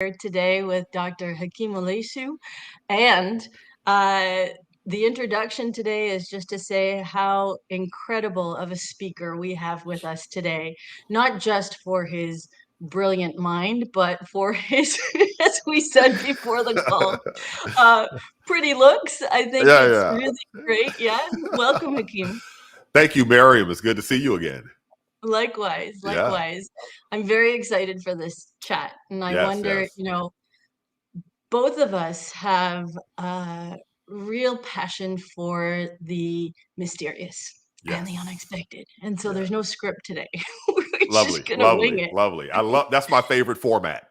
here today with Dr. Hakeem Oluseyi, and uh, the introduction today is just to say how incredible of a speaker we have with us today, not just for his brilliant mind, but for his, as we said before the call, uh, pretty looks. I think it's Yeah, really great. Yeah, welcome, Hakeem. Thank you, Miriam. It's good to see you again. Likewise, Yeah. likewise. I'm very excited for this chat, and I Yes, wonder, yes, both of us have a real passion for the mysterious and the yes. unexpected. And so there's Yeah. no script today. We're just Lovely, gonna wing lovely, it. lovely. That's my favorite format.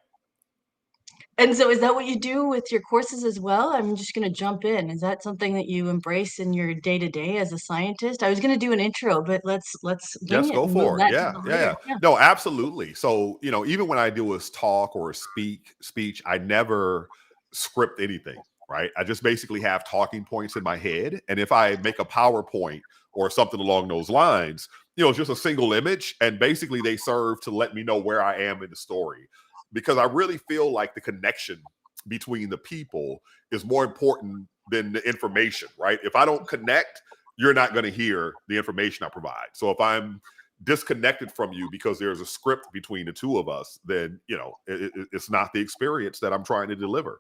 And so is that what you do with your courses as well? I'm just gonna jump in. Is that something that you embrace in your day-to-day as a scientist? I was gonna do an intro, but let's wing Yes, it go and move for it. that to Yeah, the yeah, later. yeah. Yeah. No, absolutely. So, even when I do a talk or a speech, I never script anything, right? I just basically have talking points in my head. And if I make a PowerPoint or something along those lines, it's just a single image. And basically they serve to let me know where I am in the story. Because I really feel like the connection between the people is more important than the information, right? If I don't connect, you're not going to hear the information I provide. So if I'm disconnected from you because there's a script between the two of us, then it's not the experience that I'm trying to deliver.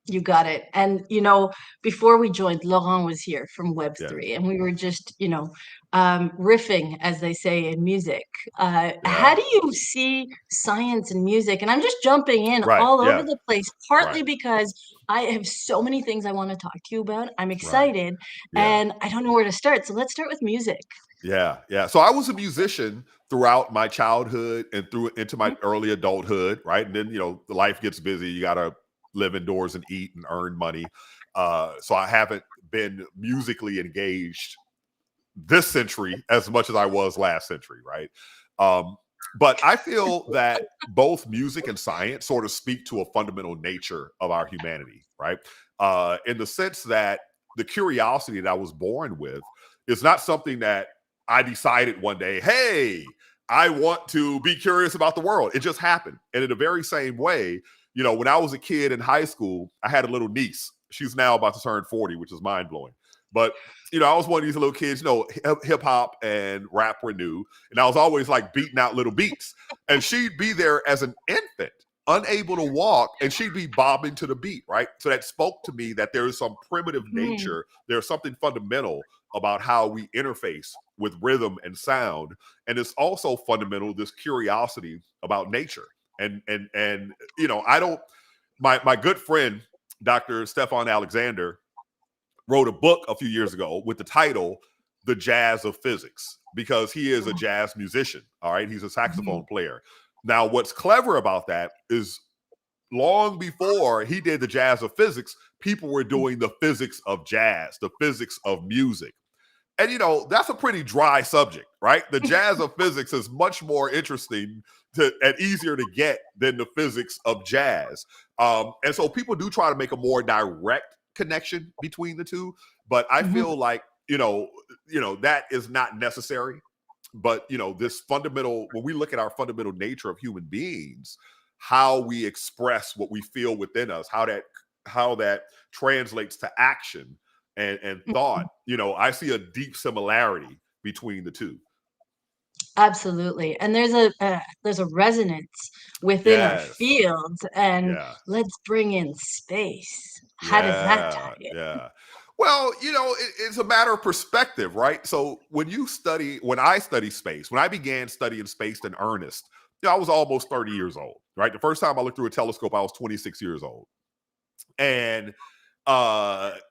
You got it. And before we joined, Laurent was here from Yes. Web3, and we were just, riffing, as they say in music. How Yeah. do you see science and music? And I'm just jumping in Right. all over Yeah. the place, Right. partly because I have so many things I want to talk to you about. I'm Right. excited, Yeah. and I don't know where to start. So let's start with music. Yeah. Yeah. So I was a musician throughout my childhood and through into my early adulthood, right? And then, the life gets busy. You got to live indoors and eat and earn money. So I haven't been musically engaged this century as much as I was last century, right? Um, but I feel that both music and science sort of speak to a fundamental nature of our humanity, right? In the sense that the curiosity that I was born with is not something that I decided one day, hey, I want to be curious about the world. It just happened. And in the very same way, when I was a kid in high school, I had a little niece. She's now about to turn 40, which is mind blowing. But I was one of these little kids, hip hop and rap were new. And I was always like beating out little beats. And she'd be there as an infant, unable to walk, and she'd be bobbing to the beat, right? So that spoke to me that there is some primitive Mm, nature. There's something fundamental about how we interface with rhythm and sound. And it's also fundamental, this curiosity about nature. And I don't, my good friend, Dr. Stefan Alexander, wrote a book a few years ago with the title The Jazz of Physics, because he is a jazz musician. All right. He's a mhm, saxophone player. Now, what's clever about that is long before he did the jazz of physics, people were doing the physics of jazz, the physics of music. And that's a pretty dry subject, right? The jazz of physics is much more interesting and easier to get than the physics of jazz. And so people do try to make a more direct connection between the two, but I mhm. feel like that is not necessary. But this fundamental, when we look at our fundamental nature of human beings, how we express what we feel within us, how that translates to action and thought, I see a deep similarity between the two. Absolutely. And there's a resonance within our Yes. fields, and Yeah. let's bring in space. How does that tie Yeah. in? Yeah. Well, it's a matter of perspective, right? So when I study space, when I began studying space in earnest, I was almost 30 years old, right? The first time I looked through a telescope, I was 26 years old. And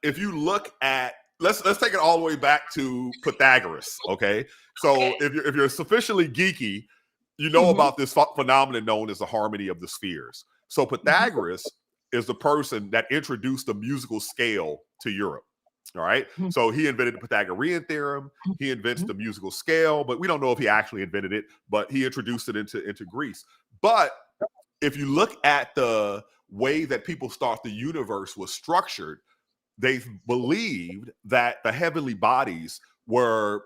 if you look at, let's take it all the way back to Pythagoras, okay? So Okay. if you're sufficiently geeky, you know Mhm, about this phenomenon known as the harmony of the spheres. So mhm, Pythagoras is the person that introduced the musical scale to Europe. All right. mhm, So he invented the Pythagorean theorem. He invents mhm, the musical scale, but we don't know if he actually invented it, but he introduced it into Greece. But if you look at the way that people thought the universe was structured, they believed that the heavenly bodies were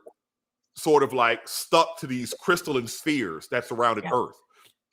sort of like stuck to these crystalline spheres that surrounded yeah, Earth.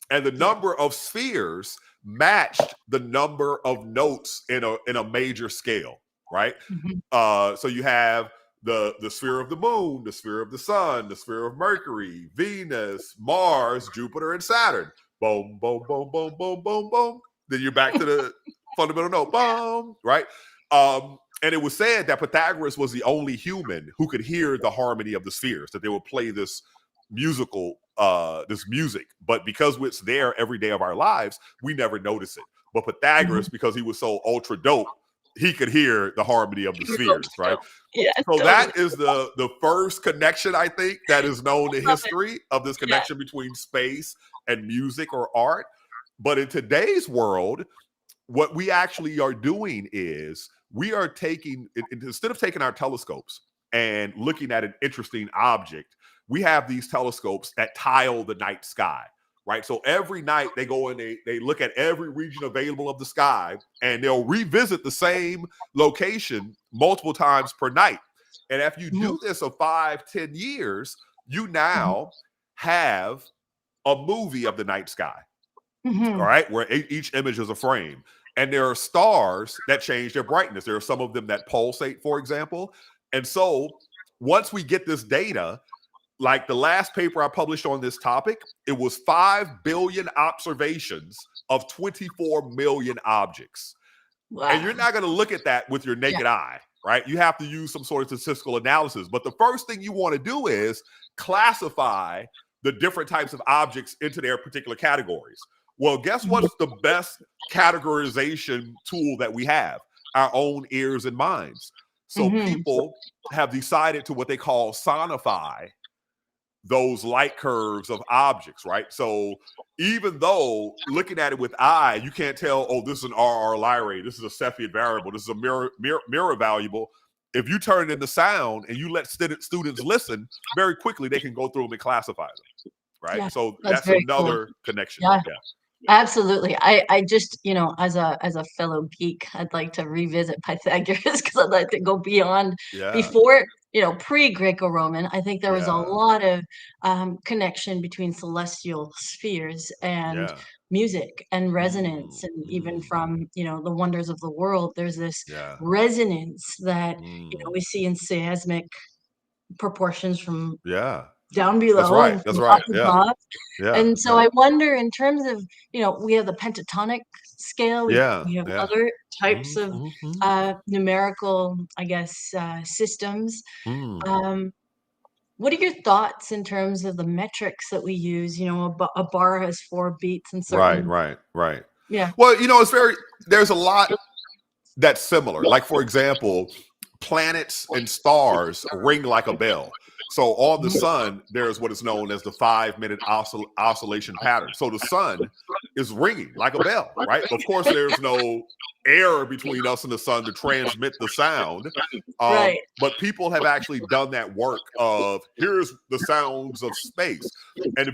And the yeah. number of spheres matched the number of notes in a major scale, right? Mhm. So you have the sphere of the moon, the sphere of the sun, the sphere of Mercury, Venus, Mars, Jupiter, and Saturn. Boom, boom, boom, boom, boom, boom, boom. Then you're back to the fundamental note, boom, right? And it was said that Pythagoras was the only human who could hear the harmony of the spheres, that they would play this music. But because it's there every day of our lives, we never notice it. But Pythagoras, because he was so ultra dope, he could hear the harmony of the spheres, right? Yeah, So totally. that is the first connection, I think, that is known in Love it. history of this Yeah. connection between space and music or art. But in today's world, what we actually are doing is we are taking, instead of taking our telescopes and looking at an interesting object, we have these telescopes that tile the night sky, right? So every night they go and they look at every region available of the sky, and they'll revisit the same location multiple times per night. And if you Mhm. do this of 5, 10 years, you Mhm. now have a movie of the night sky, all Mhm. right, where each image is a frame. And there are stars that change their brightness. There are some of them that pulsate, for example. And so once we get this data, like the last paper I published on this topic, it was 5 billion observations of 24 million objects. And you're Wow. not going to look at that with your Yeah. naked eye, right? You have to use some sort of statistical analysis. But the first thing you want to do is classify the different types of objects into their particular categories. Well, guess Mhm. what's the best categorization tool that we have? Our own ears and minds. So Mhm. people have decided to what they call sonify those light curves of objects, right? So even though looking at it with eye, you can't tell, oh, this is an RR Lyrae, this is a Cepheid variable, this is a mirror valuable. If you turn it into sound and you let students listen, very quickly they can go through them and classify them, right? Yeah, So that's that's very cool. another connection. Yeah. Yeah, Absolutely. I just, as a fellow geek, I'd like to revisit Pythagoras because I'd like to go beyond yeah, before, pre-Greco-Roman. I think there was a yeah, lot of connection between celestial spheres and yeah. music and resonance. Mm, And even mm, from, the wonders of the world, there's this yeah. resonance that, Mm, we see in seismic proportions from yeah. down That's below right. and That's from up right. Yeah. above. Yeah. And so Yeah. I wonder in terms of, we have the pentatonic scale, Yeah. we have Yeah. other types Mm, of mm, mm, numerical, I guess, systems. mm. Um, what are your thoughts in terms of the metrics that we use? A bar has 4 beats and Right, certain, right, right. yeah. Well, there's a lot that's similar. Like, for example, planets and stars ring like a bell. So on the sun, there's what is known as the 5 minute oscillation pattern. So the sun is ringing like a bell, right? Of course, there's no air between us and the sun to transmit the sound. Right. But people have actually done that work of here's the sounds of space. And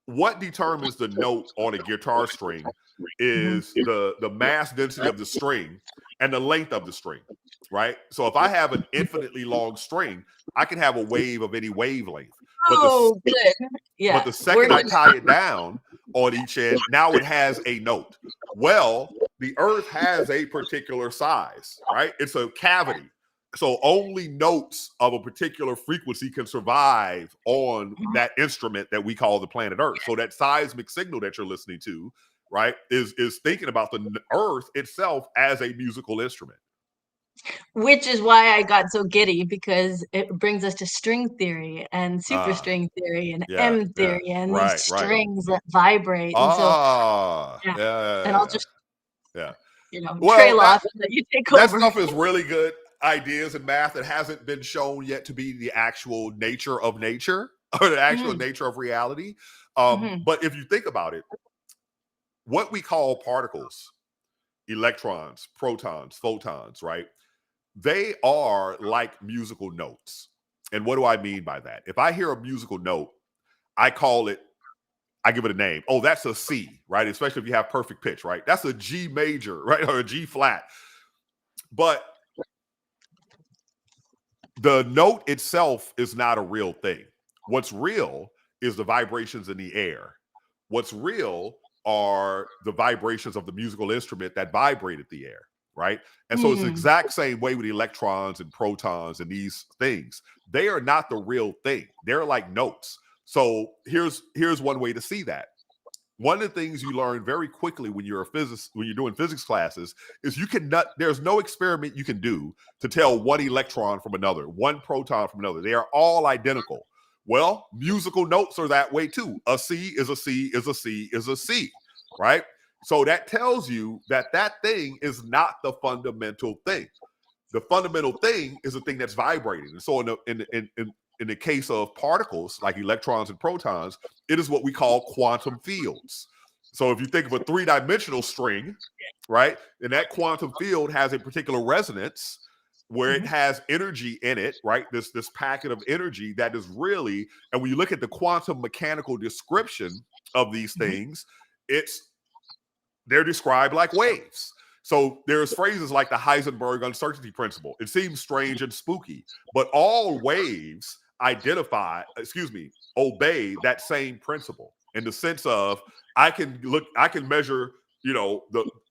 what determines the note on a guitar string Mhm. is the mass density of the string and the length of the string, right? So if I have an infinitely long string, I can have a wave of any wavelength. But the Oh, good. but Yeah. the We're second I tie it down on each end, now it has a note. Well, the earth has a particular size, right? It's a cavity. So only notes of a particular frequency can survive on that instrument that we call the planet Earth. So that seismic signal that you're listening to, right, is thinking about the earth itself as a musical instrument. Which is why I got so giddy because it brings us to string theory and Ah, superstring theory and yeah, M yeah. theory and these Right, right. strings that vibrate. And so, Ah, yeah, and I'll yeah, just, yeah. trail Well, off and let you take that over. stuff is really good ideas in math that hasn't been shown yet to be the actual nature of nature or the actual Mhm, nature of reality. mhm, But if you think about it, what we call particles, electrons, protons, photons, right? They are like musical notes. And what do I mean by that? If I hear a musical note, I call it, I give it a name. Oh, that's a C, right? Especially if you have perfect pitch, right? That's a G major, right? Or a G flat. But the note itself is not a real thing. What's real is the vibrations in the air. What's real are the vibrations of the musical instrument that vibrated the air, right? And so it's the Mm, exact same way with electrons and protons and these things. They are not the real thing. They're like notes. So here's one way to see that. One of the things you learn very quickly when you're doing physics classes is there's no experiment you can do to tell one electron from another, one proton from another. They are all identical. Well, musical notes are that way too. A C is a C is a C is a C, right? So that tells you that that thing is not the fundamental thing. The fundamental thing is a thing that's vibrating. And so in the case of particles like electrons and protons, it is what we call quantum fields. So if you think of a three-dimensional string, right, and that quantum field has a particular resonance where it has energy in it, right? This packet of energy that is really, and when you look at the quantum mechanical description of these things, they're described like waves. So there's phrases like the Heisenberg uncertainty principle. It seems strange and spooky, but all waves obey that same principle in the sense of I can measure,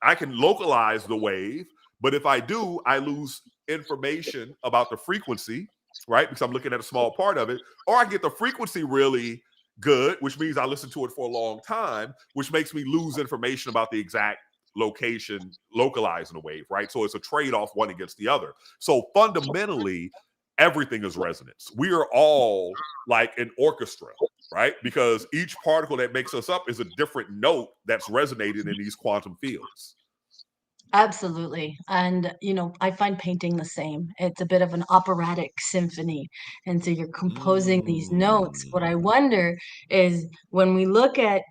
I can localize the wave, but if I do, I lose information about the frequency, right? Because I'm looking at a small part of it, or I get the frequency really good, which means I listen to it for a long time, which makes me lose information about the exact location localizing the wave, right? So it's a trade-off one against the other. So fundamentally, everything is resonance. We are all like an orchestra, right? Because each particle that makes us up is a different note that's resonating in these quantum fields. absolutely. And, I find painting the same. It's a bit of an operatic symphony. And so you're composing these notes. What I wonder is when we look at,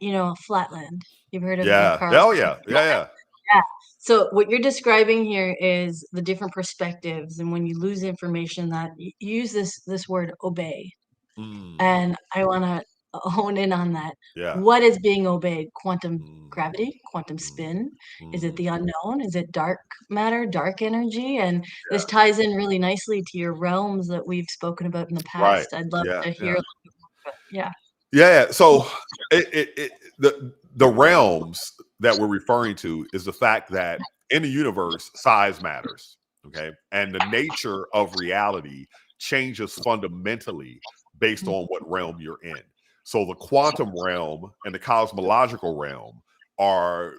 Flatland, you've heard of Yeah. Carl. Oh yeah. Yeah. Yeah. Yeah. So what you're describing here is the different perspectives. And when you lose information that you use this word obey. Mm, And I want to hone in on that. yeah. What is being obeyed? Quantum Mm, gravity, quantum mm, spin? Is it mm, the unknown? Is it dark matter, dark energy? And this yeah. ties in really nicely to your realms that we've spoken about in the Right. past. I'd love Yeah. to hear Yeah. a little bit more. Yeah. Yeah. So the realms that we're referring to is the fact that in the universe, size matters. Okay. And the nature of reality changes fundamentally based on what realm you're in. So the quantum realm and the cosmological realm are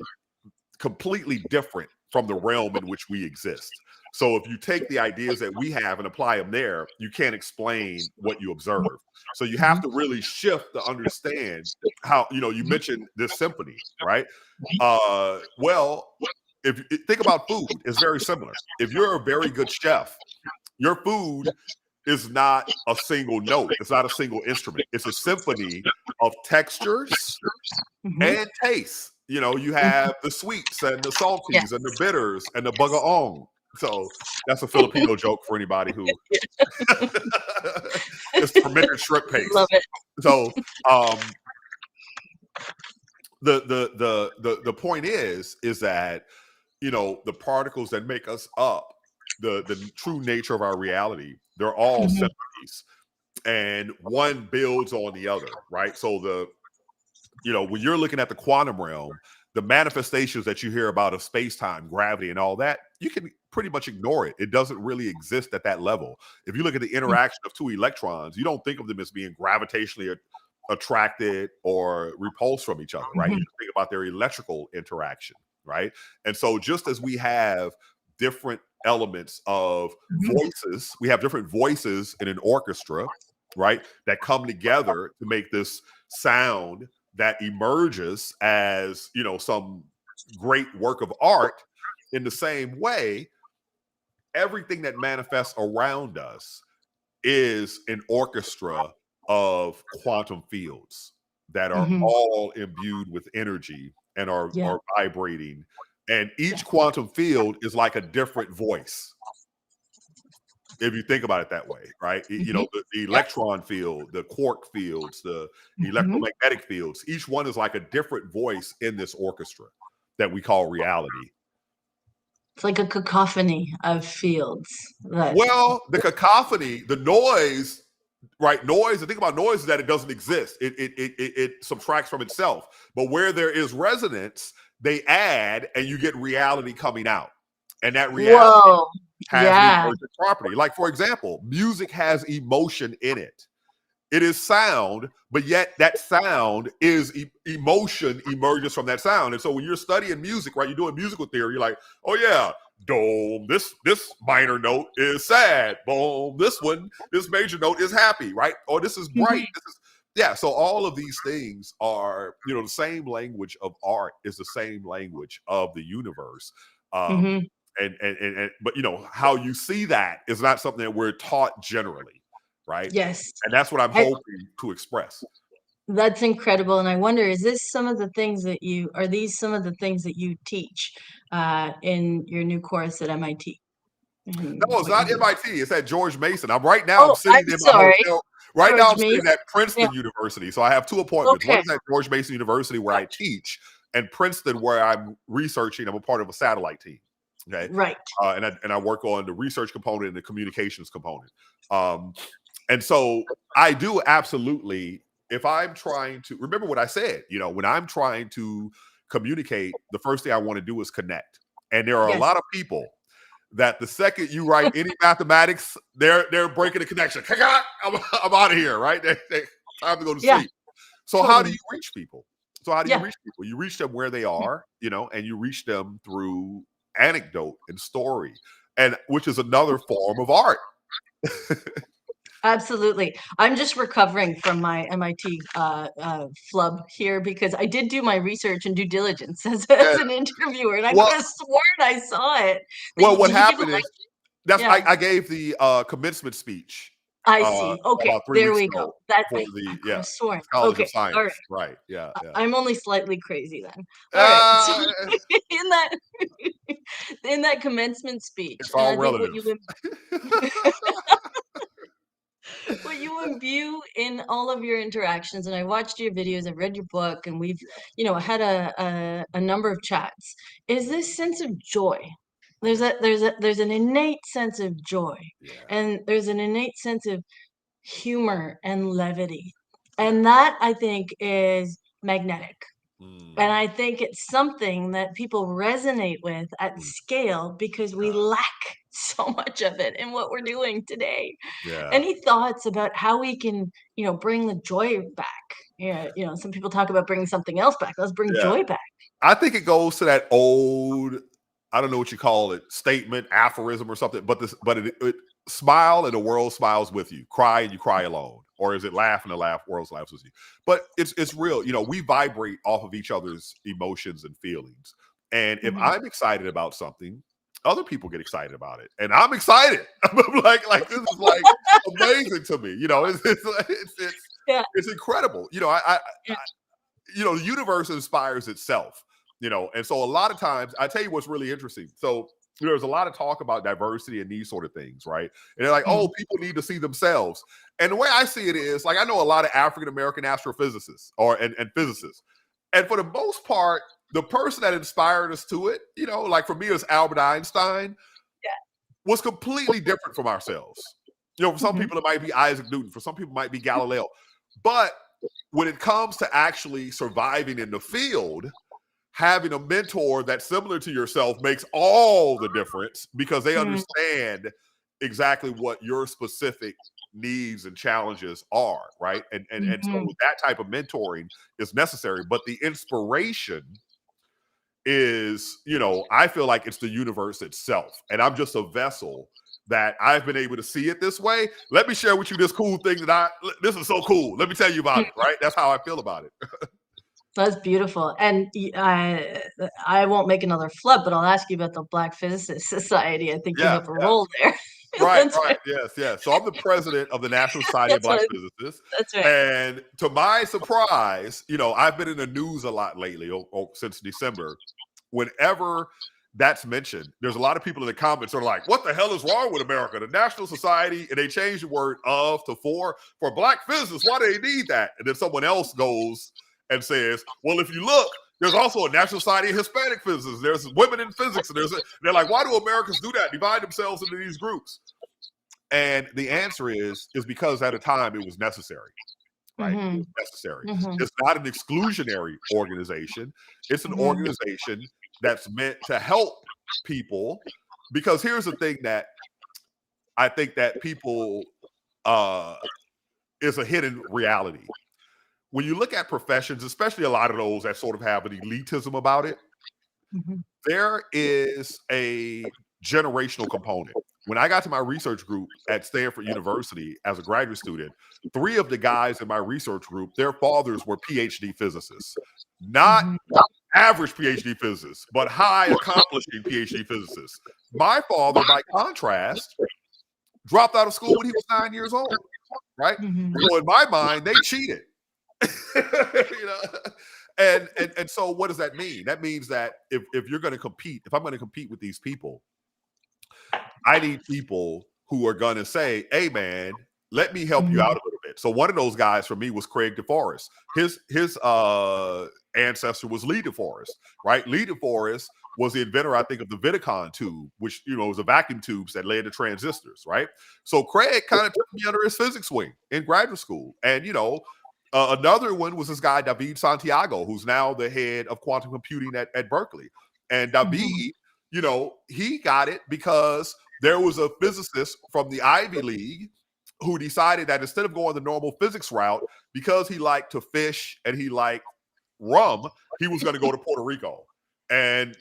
completely different from the realm in which we exist. So if you take the ideas that we have and apply them there, you can't explain what you observe. So you have Mhm. to really shift to understand how, you mentioned this symphony, right? Well, if you think about food, it's very similar. If you're a very good chef, your food is not a single note, it's not a single instrument, it's a symphony of textures Mhm. and taste. You Mhm. have the sweets and the salties and the Yes. bitters and the bagaong. So that's a Filipino joke for anybody who it's fermented shrimp Love paste. it. So the point is that the particles that make us up, the true nature of our reality, they're all Mhm. symphonies, and one builds on the other, right? So when you're looking at the quantum realm, the manifestations that you hear about of space-time, gravity, and all that, you can pretty much ignore it. It doesn't really exist at that level. If you look at the interaction of two electrons, you don't think of them as being gravitationally attracted or repulsed from each other, right? You Mhm. just think about their electrical interaction, right? And so just as we have different elements of Mhm. voices, we have different voices in an orchestra, right? That come together to make this sound that emerges as some great work of art. In the same way, everything that manifests around us is an orchestra of quantum fields that are Mhm. all imbued with energy and are Yeah. vibrating, and Yeah. each quantum field is like a different voice if you think about it that way, right? Mhm. The Yep. electron field, the quark fields, the Mhm. electromagnetic fields, each one is like a different voice in this orchestra that we call reality. It's like a cacophony of fields that Well, the cacophony, the noise right? Noise, the thing about noise is that it doesn't exist. It subtracts from itself. But where there is resonance, they add and you get reality coming out. And that reality Whoa. has an Yeah. emergent property. Like, for example, music has emotion in it. It is sound, but yet that sound is emotion emerges from that sound. And so when you're studying music, right, you're doing musical theory, you're like, oh yeah, dome, this minor note is sad. Boom, this major note is happy, right? Or this is bright. Yeah, so all of these things are, the same language of art is the same language of the universe. Mm-hmm. And but how you see that is not something that we're taught generally, right? Yes. And that's what I'm hoping to express. That's incredible. And I wonder, is this some of the things that are these some of the things that you teach in your new course at MIT? No, it's What you not do? MIT. It's at George Mason. I'm Oh, sitting I'm in my sorry, hotel. Right now, George I'm Mason. sitting at Yeah. Princeton University. So I have two appointments. One Okay. is at George Mason University, where I teach, and Princeton, where I'm researching. I'm a part of a satellite team. Okay. Right. And I work on the research component and the communications component. And so I do absolutely, if I'm trying to remember what I said, when I'm trying to communicate, the first thing I want to do is connect. And there are a Yes. lot of people that the second you write any mathematics, they're breaking the connection. I'm out of here, right? Time to go to sleep. So how do you reach people? You reach them where they are, and you reach them through anecdote and story, and which is another form of art. Absolutely. I'm just recovering from my MIT flub here because I did do my research and due diligence as an interviewer, and I could have sworn I saw it. Well, what Did you give a happened is lecture? I gave the commencement speech I see. Okay, about 3 there weeks we go. ago That for I the could have sworn. College of Okay, all right. Science. Right. Yeah. I'm only slightly crazy then. All right. So Uh, in that in that commencement speech, it's and all I think relative. what you imbue in all of your interactions, and I watched your videos, I've read your book, and we've had a number of chats, is this sense of joy. There's an innate sense of joy, and there's an innate sense of humor and levity, and that I think is magnetic. And I think it's something that people resonate with at scale because we lack so much of it in what we're doing today. Yeah. Any thoughts about how we can, bring the joy back? Yeah, some people talk about bringing something else back. Let's bring Yeah. joy back. I think it goes to that old, I don't know what you call it, statement, aphorism or something, but it smile and the world smiles with you. Cry and you cry alone. Or is it laugh and the world laughs with you? But it's real. We vibrate off of each other's emotions and feelings. And if I'm excited about something, other people get excited about it. And I'm excited. I'm like this is like amazing to me. It's incredible. The universe inspires itself, and so a lot of times I tell you what's really interesting. So there's a lot of talk about diversity and these sort of things, right? And they're like, oh, people need to see themselves. And the way I see it is, like, I know a lot of African-American astrophysicists and physicists. And for the most part, the person that inspired us to it, like for me, it was Albert Einstein, was completely different from ourselves. For some people, it might be Isaac Newton. For some people, it might be Galileo. But when it comes to actually surviving in the field, having a mentor that's similar to yourself makes all the difference because they understand exactly what your specific needs and challenges are, right? And so that type of mentoring is necessary. But the inspiration is, I feel like it's the universe itself. And I'm just a vessel that I've been able to see it this way. Let me share with you this cool thing this is so cool. Let me tell you about it, right? That's how I feel about it. That's beautiful. And I won't make another flub, but I'll ask you about the Black Physicists Society. I think you have a role there. Right. Yes. So I'm the president of the National Society of Black Physicists. That's right. And to my surprise, I've been in the news a lot lately, since December. Whenever that's mentioned, there's a lot of people in the comments are like, what the hell is wrong with America? The National Society, and they change the word of to for Black physicists. Why do they need that? And then someone else goes and says, well, if you look, there's also a National Society of Hispanic Physicists. There's women in physics. And they're like, why do Americans do that? Divide themselves into these groups. And the answer is because at a time it was necessary, right? It Mhm. was necessary. Mhm. It's not an exclusionary organization. It's an Mhm. organization that's meant to help people. Because here's the thing that I think that people uh is a hidden reality. When you look at professions, especially a lot of those that sort of have an elitism about it, Mhm. there is a generational component. When I got to my research group at Stanford University as a graduate student, three of the guys in my research group, their fathers were PhD physicists. Not Mhm. average PhD physicists, but high accomplishing PhD physicists. My father, by contrast, dropped out of school when he was 9 years old, right? Mhm. So in my mind, they cheated. you know, and so what does that mean? That means that if you're going to compete, if I'm going to compete with these people, I need people who are going to say, "Hey, man, let me help you out Mhm. a little bit." So one of those guys for me was Craig DeForest. His ancestor was Lee DeForest, right? Lee DeForest was the inventor, I think, of the Vidicon tube, which was a vacuum tubes that led to transistors, right? So Craig kind of took me under his physics wing in graduate school, and another one was this guy David Santiago, who's now the head of quantum computing at Berkeley. And Mhm. David, he got it because there was a physicist from the Ivy League who decided that instead of going the normal physics route, because he liked to fish and he liked rum, he was going to go to Puerto Rico. And,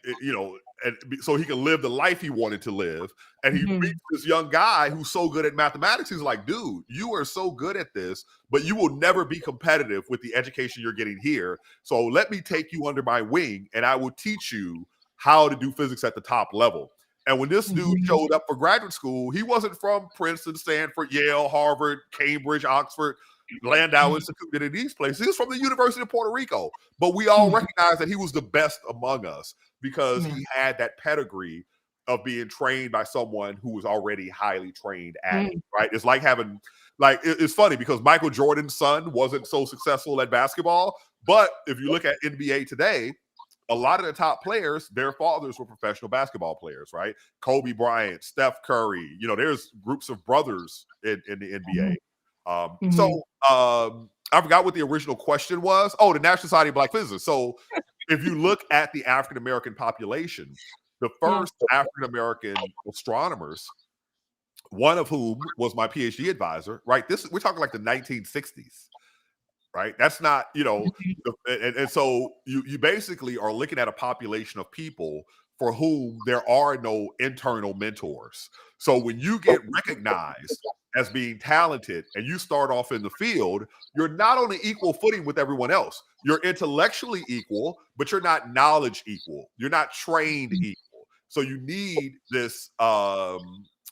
so he could live the life he wanted to live. And he Mhm. meets this young guy who's so good at mathematics. He's like, dude, you are so good at this, but you will never be competitive with the education you're getting here. So let me take you under my wing and I will teach you how to do physics at the top level. And when this dude Mhm. showed up for graduate school, he wasn't from Princeton, Stanford, Yale, Harvard, Cambridge, Oxford, Landau Institute, and in these places. He was from the University of Puerto Rico. But we all Mhm. recognize that he was the best among us because Yeah. he had that pedigree of being trained by someone who was already highly trained at it, Mm. right? It's like having, it's funny because Michael Jordan's son wasn't so successful at basketball. But if you look at NBA today, a lot of the top players, their fathers were professional basketball players, right? Kobe Bryant, Steph Curry. There's groups of brothers in the Mhm. NBA. Mhm. I forgot what the original question was. Oh, the National Society of Black Physicists. So if you look at the African American population, the Yeah. first African American astronomers, one of whom was my PhD advisor, right? We're talking like the 1960s, right? That's not, Mhm. and so you basically are looking at a population of people for whom there are no internal mentors. So when you get recognized as being talented and you start off in the field, you're not on an equal footing with everyone else. You're intellectually equal, but you're not knowledge equal. You're not trained equal. So you need this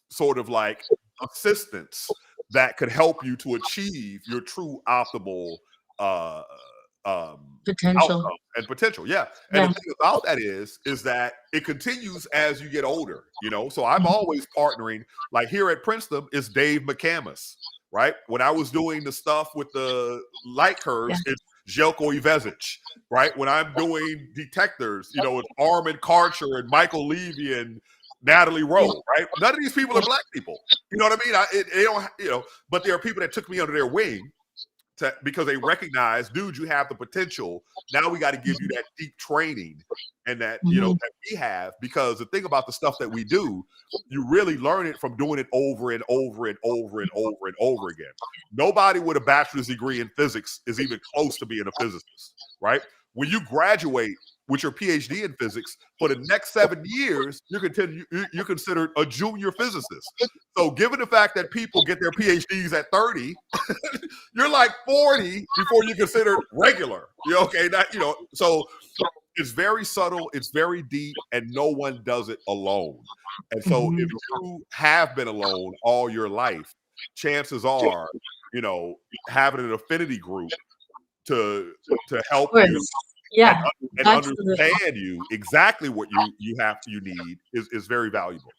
sort of like assistance that could help you to achieve your true optimal uh Potential. outcome and potential. Yeah. And Yeah. the thing about that is that it continues as you get older, So I'm Mhm. always partnering, like here at Princeton is Dave McCamus, right? When I was doing the stuff with the light Yeah. curves, it's Jelko Ivezic, right? When I'm doing detectors, it's Armin Karcher and Michael Levy and Natalie Yeah. Rowe, right? None of these people are black people. You know what I mean? They don't, but there are people that took me under their wing because they recognize, dude, you have the potential. Now we got to give you that deep training and that Mhm. that we have, because the thing about the stuff that we do, you really learn it from doing it over and over and over and over and over again. Nobody with a bachelor's degree in physics is even close to being a physicist, right? When you graduate with your PhD in physics, for the next 7 years, you're considered a junior physicist. So, given the fact that people get their PhDs at 30, you're like 40 before you consider regular. Okay, so it's very subtle, it's very deep, and no one does it alone. And so if Mhm. you have been alone all your life, chances are, you know, having an affinity group to Of help you course. and Yeah. and Absolutely. understand you exactly what you need is very valuable.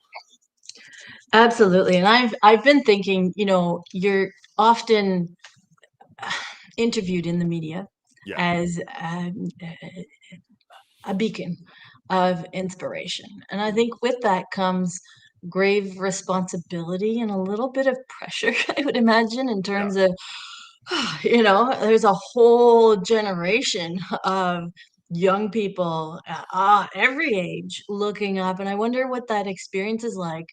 Absolutely. And I've been thinking, you're often interviewed in the media Yeah. as a beacon of inspiration. And I Mhm. think with that comes grave responsibility and a little bit of pressure, I would imagine, in Yeah. terms of, there's a whole generation of young people, every age, looking up, and I wonder what that experience is like.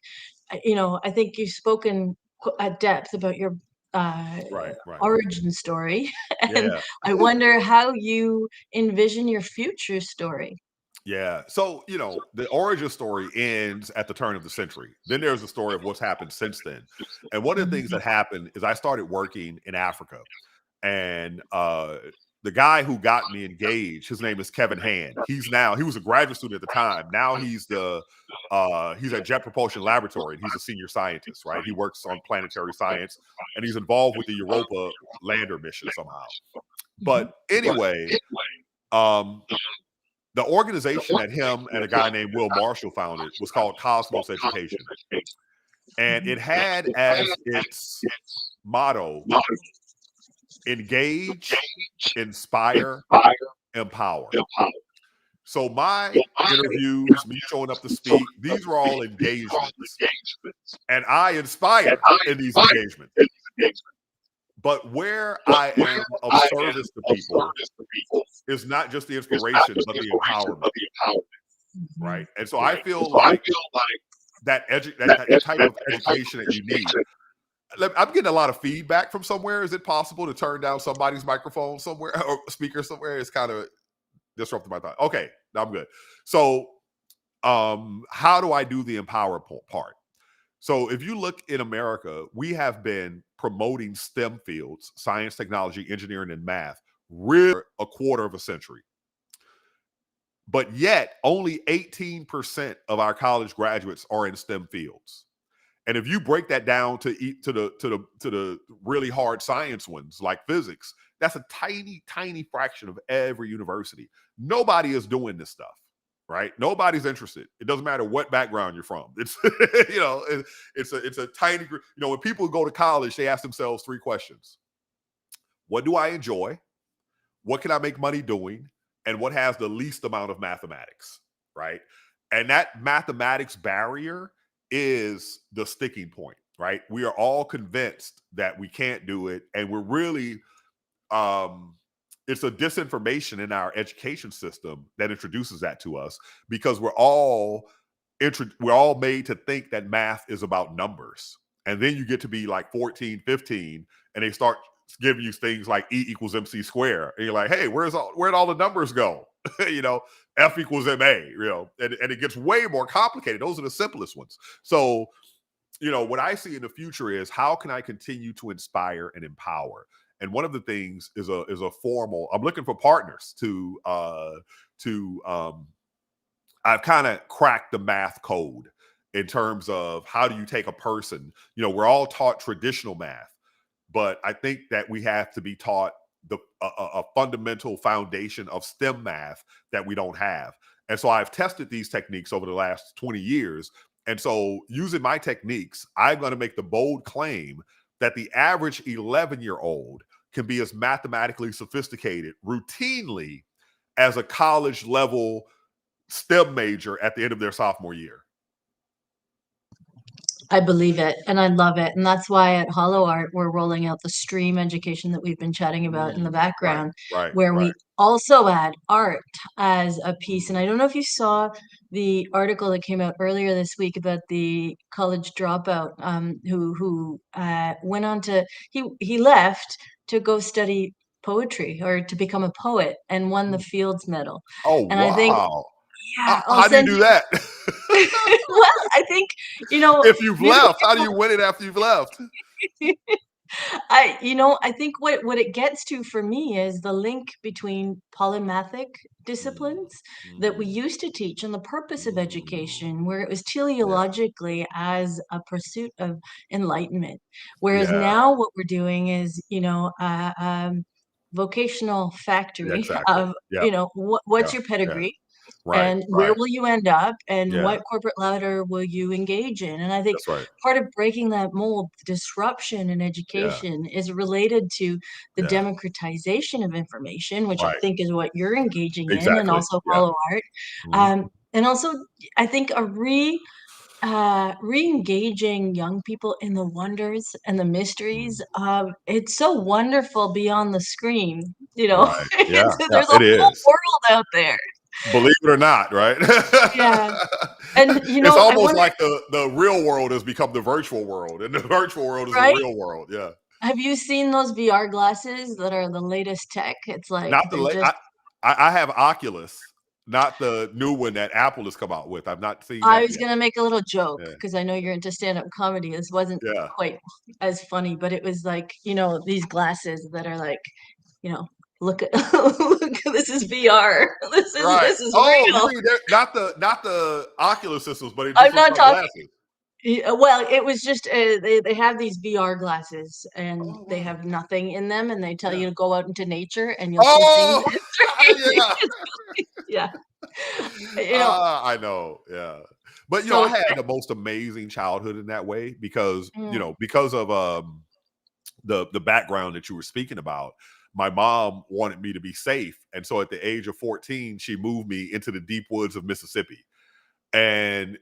I think you've spoken at depth about your uh, Right. Right. origin story, and Yeah. I wonder how you envision your future story. Yeah. So, the origin story ends at the turn of the century. Then there's a story of what's happened since then. And one of the things Mhm. that happened is I started working in Africa. And the guy who got me engaged, his name is Kevin Hand. He was a graduate student at the time. Now he's at Jet Propulsion Laboratory and he's a senior scientist, right? He works on planetary science and he's involved with the Europa lander mission somehow. Mhm. But anyway, um, the organization that him and a guy named Will Marshall founded was called Cosmos Education. And Mhm. it had as its motto engage, inspire, empower. So my interviews, me showing up to speak, these were all engagements. And I inspire in these engagements. But where I am of service to people is not just the inspiration, but the empowerment, Mhm. right? And so I feel like that type of education that you need. I'm getting a lot of feedback from somewhere. Is it possible to turn down somebody's microphone somewhere or speaker somewhere? It's kind of disrupting my thought. Okay, I'm good. So, how do I do the empower part? So, if you look in America, we have been promoting STEM fields, science, technology, engineering, and math, really a quarter of a century. But yet, only 18% of our college graduates are in STEM fields. And if you break that down to the really hard science ones like physics, that's a tiny, tiny fraction of every university. Nobody is doing this stuff, right? Nobody's interested. It doesn't matter what background you're from. It's it's a tiny group. When people go to college, they ask themselves three questions: What do I enjoy? What can I make money doing? And what has the least amount of mathematics, right? And that mathematics barrier is the sticking point, right? We are all convinced that we can't do it. And we're really, um, it's a disinformation in our education system that introduces that to us because we're all made to think that math is about numbers. And then you get to be like 14, 15, and they start giving you things like E equals MC square. And you're like, hey, where'd all the numbers go? you know, F equals MA, and it gets way more complicated. Those are the simplest ones. So, what I see in the future is how can I continue to inspire and empower? And one of the things is a formal. I'm looking for partners to I've kind of cracked the math code in terms of how do you take a person. We're all taught traditional math, but I think that we have to be taught a fundamental foundation of STEM math that we don't have. And so I've tested these techniques over the last 20 years. And so using my techniques, I'm going to make the bold claim that the average 11-year-old can be as mathematically sophisticated routinely as a college level STEM major at the end of their sophomore year. I believe it, and I love it, and that's why at HoloArt, we're rolling out the stream education that we've been chatting about in the Right, background, right, where right. we also add art as a piece, and I don't know if you saw the article that came out earlier this week about the college dropout, who went on to he left to go study poetry or to become a poet and won the Fields Medal, Oh, and I think wow. yeah, I'll How do you send do that? well, I think, If you've maybe left, how do you win it after you've left? I think what it gets to for me is the link between polymathic Mm, disciplines that we mm, used to teach and the purpose of mm. education, where it was Yeah, teleologically as a pursuit of enlightenment. Whereas yeah, now what we're doing is, vocational yeah, factory exactly. of, Yeah, what's yeah, your yeah. pedigree? Right, And where right. will you end up, and Yeah, what corporate ladder will you engage in? And I think that's right. part of breaking that mold, the disruption in Yeah, education, is related to the yeah. democratization of information, which I Right. think is what you're engaging in, and Exactly. also Yeah. Hollow Art. Mhm. And also, I think re-engaging young people in the wonders and the mysteries. It's so wonderful beyond the screen, you know. Right. Yeah. Yeah. There's a It whole is. world out there. Believe it or not, right? Yeah. And It's I almost wonder, like the real world has become the virtual world, and the virtual world is the right? real world. Yeah. Have you seen those VR glasses that are the latest tech? It's like Not the they're la- just, I have Oculus, not the new one that Apple has come out with. I've not seen I that was yet. gonna make a little joke Yeah. because I know you're into stand-up comedy. This wasn't Yeah. quite as funny, but it was like, these glasses that are like, you know, look at look, this is VR. Right. This is Oh, you real. mean not the Oculus systems, but it just I'm looks not like talking. glasses. Well, it was just they have these VR glasses and Oh they wow. have nothing in them, and they tell Yeah. you to go out into nature and you'll see things. Oh yeah. Yeah, you know. I know. Yeah. But I So had the most amazing childhood in that way because, mm, because of the background that you were speaking about. My mom wanted me to be safe. And so at the age of 14, she moved me into the deep woods of Mississippi. And,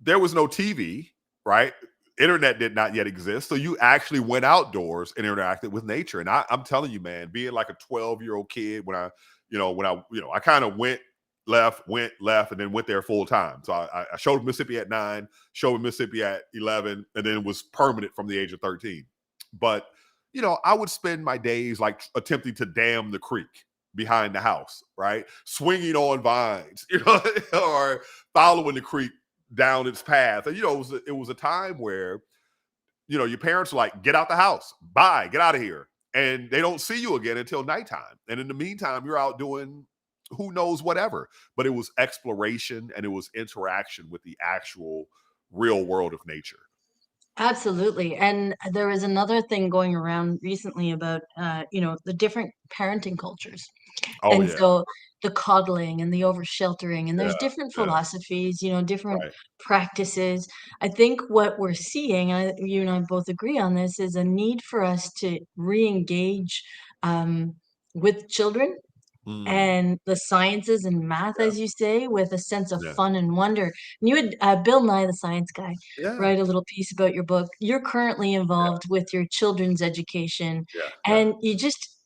there was no TV, right? Internet did not yet exist. So you actually went outdoors and interacted with nature. And I'm telling you, man, being like a 12-year-old kid I kind of went left, and then went there full time. So I showed Mississippi at 9, showed Mississippi at 11, and then was permanent from the age of 13. But, I would spend my days like attempting to dam the creek behind the house, right? Swinging on vines, or following the creek down its path. And, it was a time where, your parents are like, get out the house, bye, get out of here. And they don't see you again until nighttime. And in the meantime, you're out doing who knows whatever. But it was exploration and it was interaction with the actual real world of nature. absolutely. And there was another thing going around recently about the different parenting cultures. Oh, And yeah. so the coddling and the over sheltering, and Yeah. there's different Yeah. philosophies, different Right. practices. I think what we're seeing, you and I both agree on this, is a need for us to re-engage with children Mm, and the sciences and math, yeah. as you say, with a sense of Yeah. fun and wonder. And you had Bill Nye, the Science Guy, Yeah. write a little piece about your book. You're currently Yeah. involved with your children's education, Yeah. Yeah. and you just,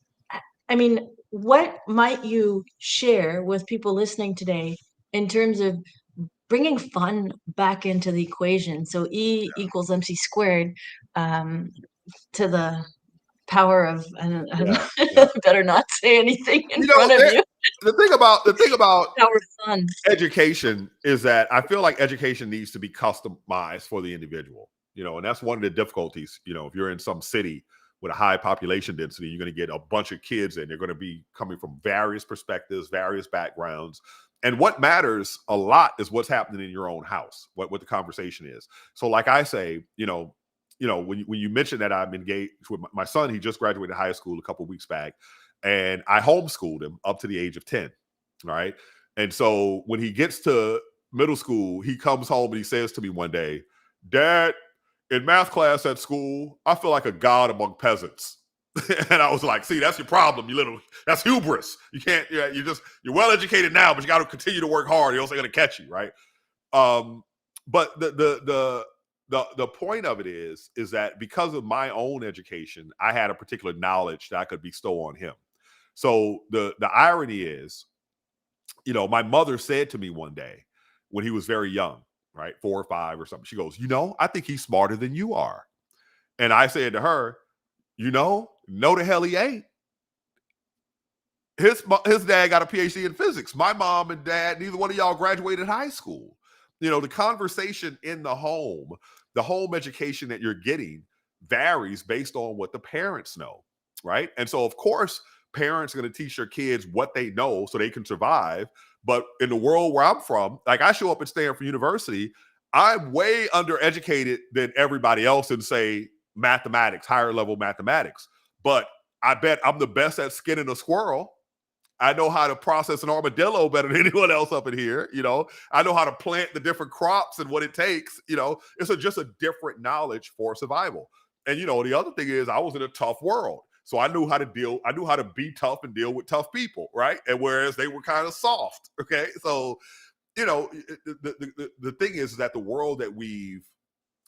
I mean, what might you share with people listening today in terms of bringing fun back into the equation? So E equals MC squared, um, to the power of, Yeah. Yeah. better not say anything in You know, front of there, you. the thing about Power of fun. education is that I feel like education needs to be customized for the individual, and that's one of the difficulties. If you're in some city with a high population density, you're going to get a bunch of kids and they're going to be coming from various perspectives, various backgrounds. And what matters a lot is what's happening in your own house, what the conversation is. So, like I say, when you mentioned that I'm engaged with my son, he just graduated high school a couple of weeks back, and I homeschooled him up to the age of 10. Right. And so when he gets to middle school, he comes home and he says to me one day, Dad, in math class at school, I feel like a god among peasants. And I was like, see, that's your problem. That's hubris. You can't, you're well educated now, but you got to continue to work hard. Or else they're going to catch you. Right. Um, but the point of it is that because of my own education, I had a particular knowledge that I could bestow on him. So the irony is, my mother said to me one day when he was very young, right, 4 or 5 or something, she goes, I think he's smarter than you are. And I said to her, no the hell he ain't. His dad got a PhD in physics. My mom and dad, neither one of y'all graduated high school. The conversation in the home education that you're getting varies based on what the parents know, right? And so, of course, parents are going to teach their kids what they know so they can survive. But in the world where I'm from, like I show up at Stanford University, I'm way undereducated than everybody else in, say, mathematics, higher level mathematics. But I bet I'm the best at skinning a squirrel. I know how to process an armadillo better than anyone else up in here. I know how to plant the different crops and what it takes. It's just a different knowledge for survival. And the other thing is I was in a tough world. So I knew how to be tough and deal with tough people, right? And whereas they were kind of soft. Okay. So you know, the thing is that the world that we've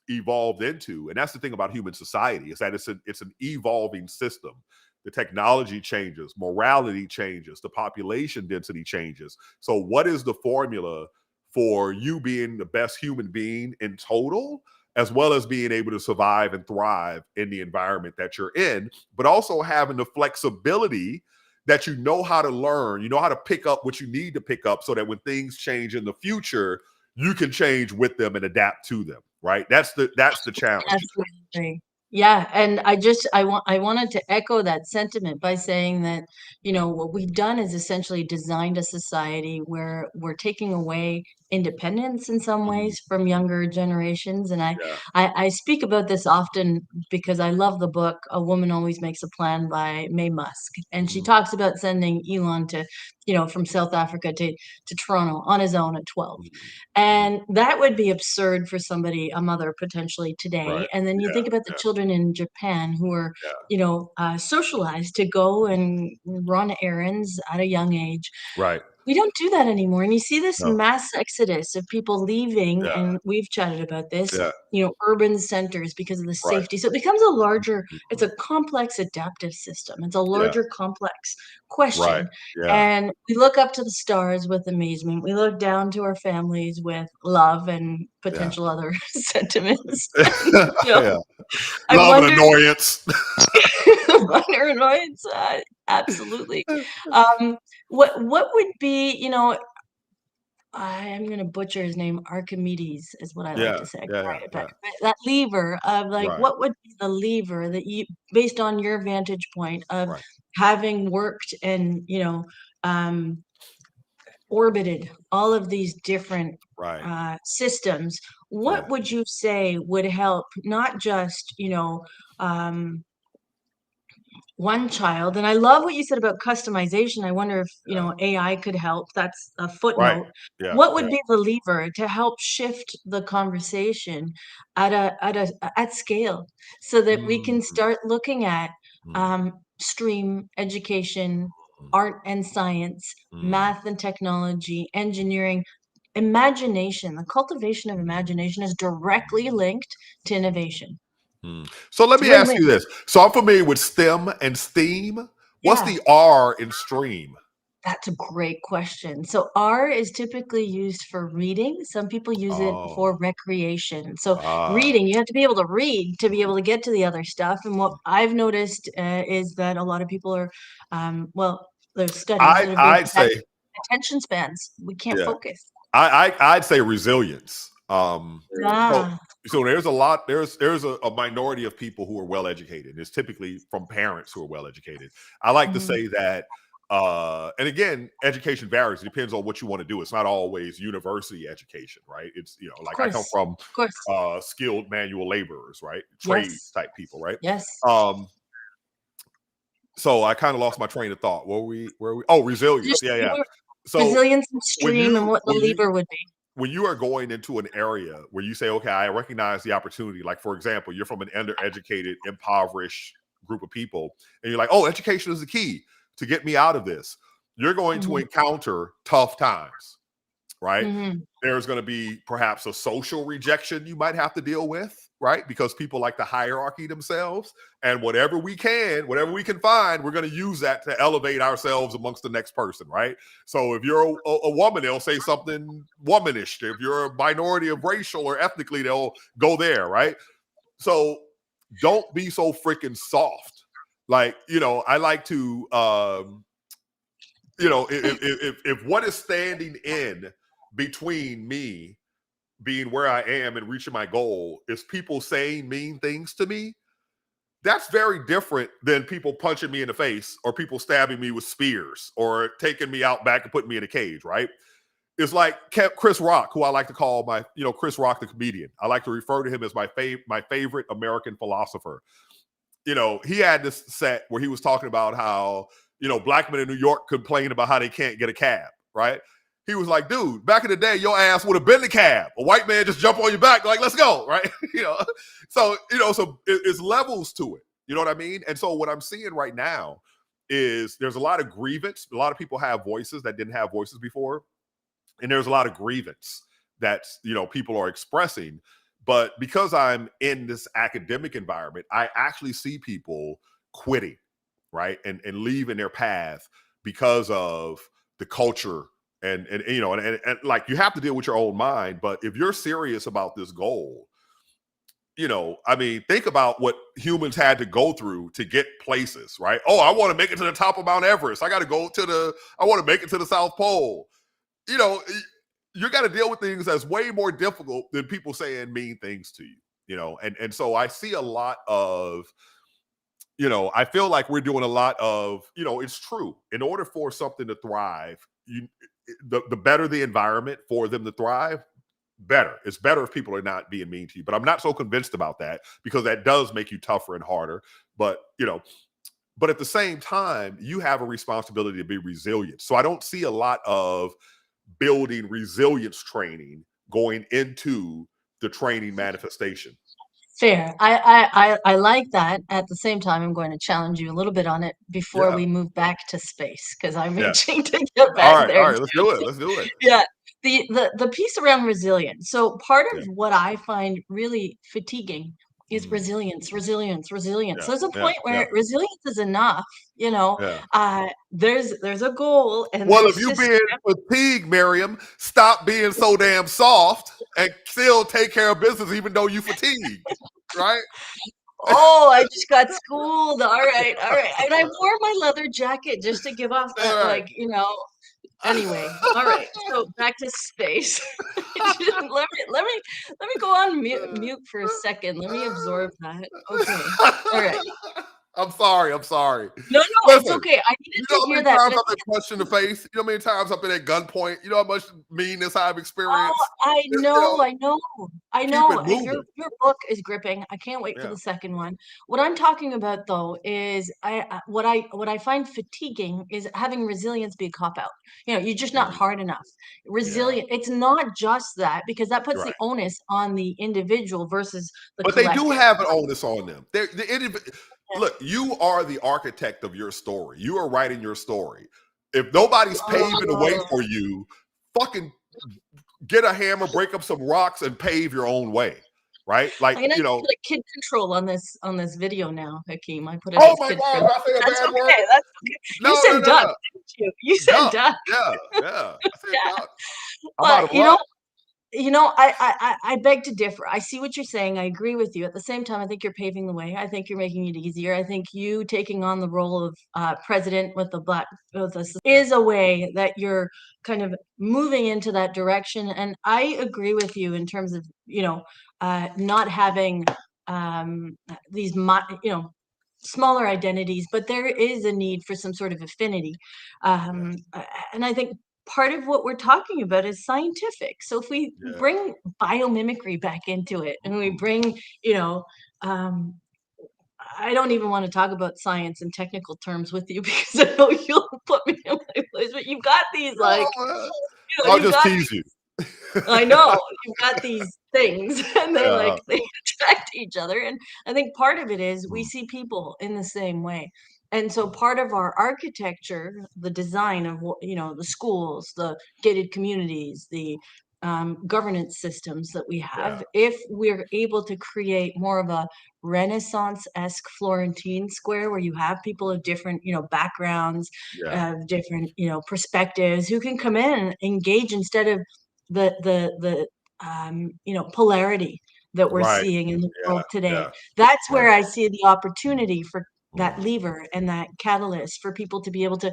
evolved into, and that's the thing about human society, is that it's an evolving system. The technology changes, morality changes, the population density changes. So what is the formula for you being the best human being in total, as well as being able to survive and thrive in the environment that you're in, but also having the flexibility that you know how to learn, you know how to pick up what you need to pick up, so that when things change in the future, you can change with them and adapt to them, right? That's the challenge. Absolutely. Yeah, and I wanted to echo that sentiment by saying that, you know, what we've done is essentially designed a society where we're taking away independence in some Mm, ways from younger generations. And yeah. I speak about this often because I love the book A Woman Always Makes a Plan by Mae Musk. And she Mm, talks about sending Elon to, you know, from South Africa to Toronto on his own at 12. mm, mm. And that would be absurd for somebody, a mother potentially today. Right. And then you Yeah. think about the Yeah. children in Japan who are, Yeah. you know, socialized to go and run errands at a young age. Right. We don't do that anymore. And you see this No. mass exodus of people leaving, Yeah. and we've chatted about this, Yeah. you know, urban centers because of the Right. safety. So it becomes a larger, it's a Mhm. complex adaptive system. It's a Yeah. larger complex Right. question. Yeah. And we look up to the stars with amazement. We look down to our families with love and Yeah. potential other sentiments. And, you know, Yeah. I Love and wonder, annoyance. wonder annoyance, absolutely. Um, what would be, you know, I am gonna butcher his name, Archimedes is what I like Yeah. to say. Yeah. Yeah. Sorry, but Yeah. that lever of, like, Right. what would be the lever that you, based on your vantage point of Right. having worked and, you know, um, orbited all of these different, Right. systems, Yeah. what would you say would help not just, you know, um one child, and I love what you said about customization. I wonder if, you Yeah. know, AI could help. That's a Right. footnote. Yeah. What Yeah. would be the lever to help shift the conversation at scale so that we Mm, can start looking at mm, stream education, mm, art and science, mm, math and technology, engineering, imagination. The cultivation of imagination is directly linked to innovation. mm. So let It's a me ask you win-win. this. So I'm familiar with STEM and STEAM. What's Yeah. the R in stream? That's a great question. So R is typically used for reading. Some people use it for Oh. recreation. So Ah. reading, you have to be able to read to be able to get to the other stuff. And what I've noticed is that a lot of people are, well, there's studies that have been I'd say, attention spans. We can't yeah. focus. I'd say resilience. So Ah, there's a lot, there's a minority of people who are well educated. It's typically from parents who are well educated. I like to mhm. say that, and again, education varies. It depends on what you want to do. It's not always university education, right? It's, you know, Of like I come course. from Of course. skilled manual laborers, right? Trade Yes. type people, right? Yes. Um, so I kind of lost my train of thought. Where were we? Oh, resilience. Just Yeah, yeah. So resilience and when stream and you what the when you lever would be. when you are going into an area where you say, okay, I recognize the opportunity, like for example, you're from an undereducated, impoverished group of people, and you're like, oh, education is the key to get me out of this. You're going to Mhm. encounter tough times, right? Mhm. There's going to be perhaps a social rejection you might have to deal with, right? Because people like to hierarchy themselves, and whatever we can find, we're going to use that to elevate ourselves amongst the next person, right? So if you're a woman, they'll say something womanish. If you're a minority of racial or ethnically, they'll go there, right? So don't be so freaking soft. Like, you know, I like to you know, if what is standing in between me being where I am and reaching my goal is people saying mean things to me, that's very different than people punching me in the face or people stabbing me with spears or taking me out back and putting me in a cage, right? It's like Chris Rock, who I like to call my, you know, Chris Rock the comedian. I like to refer to him as my favorite American philosopher. You know, he had this set where he was talking about how, you know, black men in New York complain about how they can't get a cab, right? He was like, dude, back in the day, your ass would have been the cab. A white man just jump on your back, like, let's go, right? You know, so, you know, so it's levels to it. You know what I mean? And so what I'm seeing right now is there's a lot of grievance. A lot of people have voices that didn't have voices before. and there's a lot of grievance that people are expressing. But because I'm in this academic environment, I actually see people quitting, right, and leaving their path because of the culture, and like, you have to deal with your own mind. But if you're serious about this goal, I mean, think about what humans had to go through to get places, right? Oh, I want to make it to the top of Mount Everest. I got to I want to make it to the South Pole. You know, you got to deal with things that's way more difficult than people saying mean things to you, and so I see a lot of, I feel like we're doing a lot of, it's true. In order for something to thrive, the better the environment for them to thrive, better. It's better if people are not being mean to you. But I'm not so convinced about that, because that does make you tougher and harder. But, but at the same time, you have a responsibility to be resilient. So I don't see a lot of building resilience training going into the training manifestation. Fair. I like that. At the same time, I'm going to challenge you a little bit on it before Yeah. we move back to space, because I'm Yeah. itching to get All back right. All there right. Let's too. do it. Let's do it. Yeah. The piece around resilience. So part Yeah. of what I find really fatiguing is Mm. resilience, resilience, resilience. Yeah. There's a Yeah. point Yeah. where resilience is enough, you know. Yeah. There's a goal and Well, if there's you system. being fatigued, Miriam, stop being so damn soft and still take care of business, even though you fatigued, right? Oh, I just got schooled. All right, all right. And I wore my leather jacket just to give off All that, right. like, anyway. All right. So back to space. Let me go on mute for a second. Let me absorb that. Okay. All right. I'm sorry. I'm sorry. No, no, it's Listen, okay. I you needed know to how hear many that, times but I've been punched in the face? You know how many times I've been at gunpoint? You know how much meanness I've oh, experienced? I know, I know, I Keep it know. moving. Your book is gripping. I can't wait for Yeah. the second one. What I'm talking about though is what I find fatiguing is having resilience be a cop out. You're just not Mm, hard enough. yeah. Resilient. It's not just that, because that puts You're the right. onus on the individual versus the But they do collective. have an onus on them. Look, you are the architect of your story. You are writing your story. If nobody's paving the way Oh, for you, fucking get a hammer, break up some rocks, and pave your own way. Right? Like, I'm gonna have to put a kid control on this video now, Hakeem. I put it oh as my kid God, friendly. did I say a That's bad word? okay. That's okay. You No, no, said no, duck, no. didn't you? You said Duck. duck. Yeah, yeah. I said Yeah. duck. I'm out But of luck. I beg to differ. I see what you're saying. I agree with you. At the same time, I think you're paving the way. I think you're making it easier. I think you taking on the role of president with the black with us Yeah, is a way that you're kind of moving into that direction. And I agree with you in terms of not having these smaller identities, but there is a need for some sort of affinity. yeah, And I think part of what we're talking about is scientific. So if we yeah. bring biomimicry back into it and we Mm. bring, um, I don't even want to talk about science and technical terms with you because I know you'll put me in my place, but you've got these No, like, I'll you've just got tease you. I know you've got these things and Yeah. they attract each other. And I think part of it is we Mm, see people in the same way. And so part of our architecture, the design of the schools, the gated communities, the governance systems that we yeah, have, if we're able to create more of a Renaissance-esque Florentine square where you have people of different, backgrounds, yeah. of different, perspectives who can come in and engage instead of the polarity that we're Right. seeing in the Yeah, world today. yeah. That's Right. where I see the opportunity for that Mm. lever and that catalyst for people to be able to,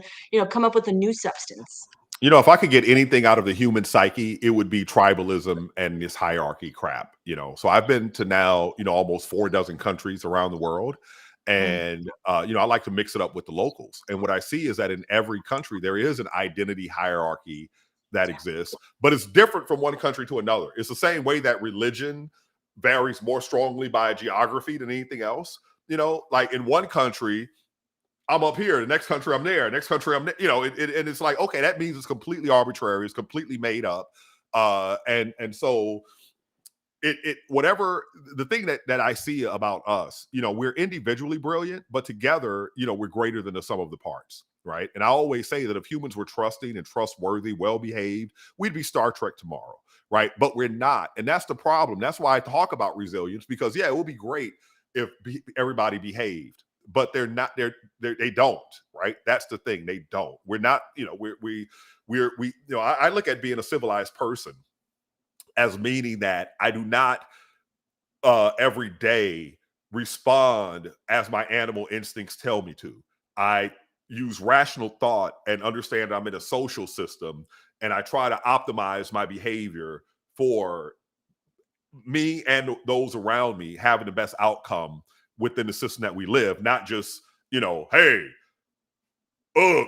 come up with a new substance. If I could get anything out of the human psyche, it would be tribalism and this hierarchy crap. So I've been to now, almost 4 dozen countries around the world. Mm, And, I like to mix it up with the locals. And what I see is that in every country, there is an identity hierarchy that exists, but it's different from one country to another. It's the same way that religion varies more strongly by geography than anything else. Like in one country, I'm up here. The next country, I'm there. Next country, I'm there. And it's like, okay, that means it's completely arbitrary. It's completely made up. And so whatever the thing that I see about us, we're individually brilliant, but together, we're greater than the sum of the parts, right? And I always say that if humans were trusting and trustworthy, well-behaved, we'd be Star Trek tomorrow, right? But we're not. And that's the problem. That's why I talk about resilience, because yeah, it would be great if everybody behaved, but they're not, they don't, right? That's the thing. They don't. We're not, I look at being a civilized person as meaning that I do not every day respond as my animal instincts tell me to. I use rational thought and understand I'm in a social system, and I try to optimize my behavior for me and those around me having the best outcome within the system that we live, not just, hey,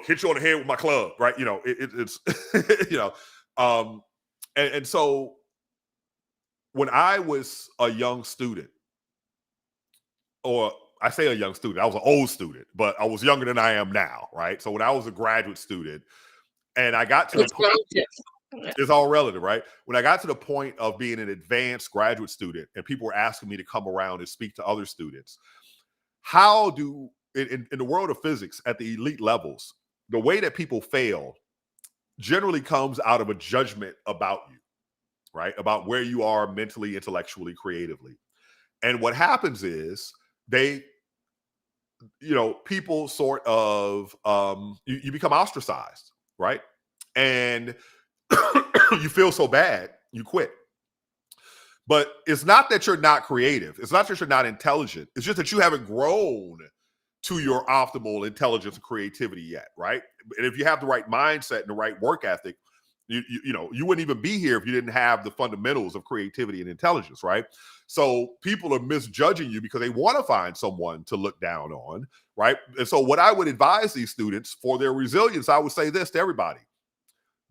hit you on the head with my club, right? It's, um, and so when I was a young student, or I say a young student, I was an old student, but I was younger than I am now, right? So when I was a graduate student and I got to the point, it's all relative, right? When I got to the point of being an advanced graduate student and people were asking me to come around and speak to other students, how do, in the world of physics at the elite levels, the way that people fail generally comes out of a judgment about you, right? About where you are mentally, intellectually, creatively. And what happens is people sort of, you become ostracized, right? And you feel so bad, you quit. But it's not that you're not creative. It's not that you're not intelligent. It's just that you haven't grown to your optimal intelligence and creativity yet, right? And if you have the right mindset and the right work ethic, you wouldn't even be here if you didn't have the fundamentals of creativity and intelligence, right? So people are misjudging you because they want to find someone to look down on, right? And so what I would advise these students for their resilience, I would say this to everybody: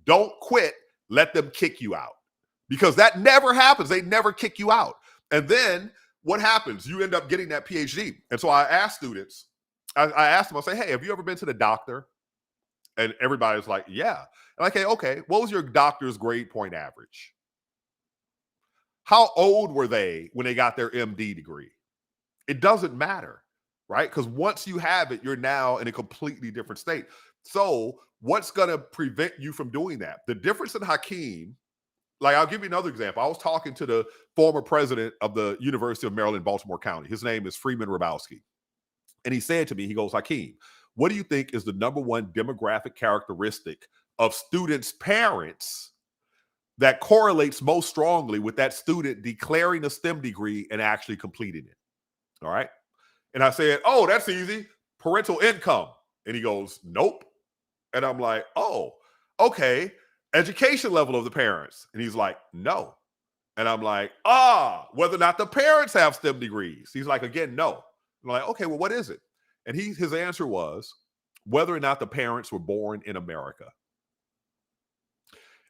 don't quit, let them kick you out, because that never happens. They never kick you out. And then what happens? You end up getting that PhD. And so I ask students, I asked them, I say, hey, have you ever been to the doctor? And everybody's like, yeah. And I say, okay, what was your doctor's grade point average? How old were they when they got their MD degree? It doesn't matter, right? Because once you have it, you're now in a completely different state. So what's going to prevent you from doing that? The difference in Hakeem, like, I'll give you another example. I was talking to the former president of the University of Maryland, Baltimore County. His name is Freeman Hrabowski. And he said to me, he goes, Hakeem, what do you think is the number one demographic characteristic of students' parents that correlates most strongly with that student declaring a STEM degree and actually completing it? All right. And I said, oh, that's easy. Parental income. And he goes, nope. And I'm like, oh, okay. Education level of the parents. And he's like, no. And I'm like, whether or not the parents have STEM degrees. He's like, again, no. I'm like, okay, well, what is it? And his answer was whether or not the parents were born in America.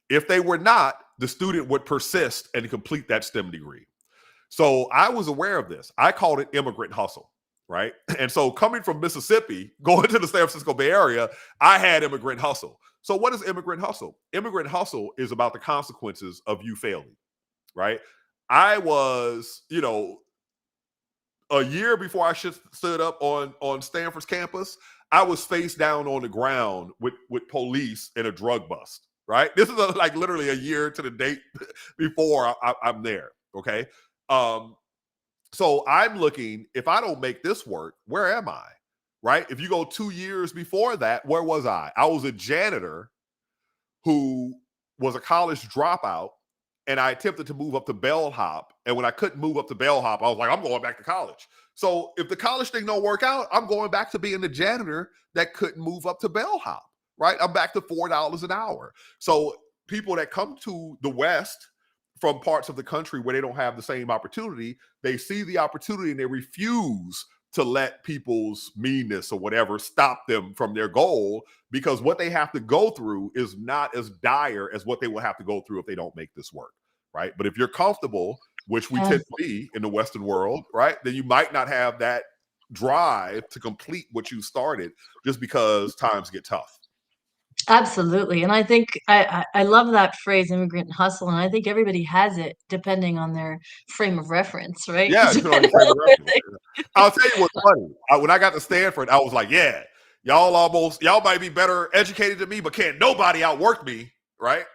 If they were not, the student would persist and complete that STEM degree. So I was aware of this. I called it immigrant hustle, right? And so coming from Mississippi, going to the San Francisco Bay Area, I had immigrant hustle. So what is immigrant hustle? Immigrant hustle is about the consequences of you failing, right? I was, a year before I stood up on Stanford's campus, I was face down on the ground with police in a drug bust, right? This is like literally a year to the date before I'm there, okay? So I'm looking, if I don't make this work, where am I, right? If you go 2 years before that, where was I? I was a janitor who was a college dropout, and I attempted to move up to bellhop. And when I couldn't move up to bellhop, I was like, I'm going back to college. So if the college thing don't work out, I'm going back to being the janitor that couldn't move up to bellhop, right? I'm back to $4 an hour. So people that come to the West from parts of the country where they don't have the same opportunity, they see the opportunity and they refuse to let people's meanness or whatever stop them from their goal, because what they have to go through is not as dire as what they will have to go through if they don't make this work, right? But if you're comfortable, which we tend to be in the Western world, right, then you might not have that drive to complete what you started just because times get tough. Absolutely. And I think I love that phrase, immigrant hustle. And I think everybody has it depending on their frame of reference, right? Yeah, depending on your frame of reference. I'll tell you what's funny. When I got to Stanford, I was like, yeah, y'all might be better educated than me, but can't nobody outwork me, right?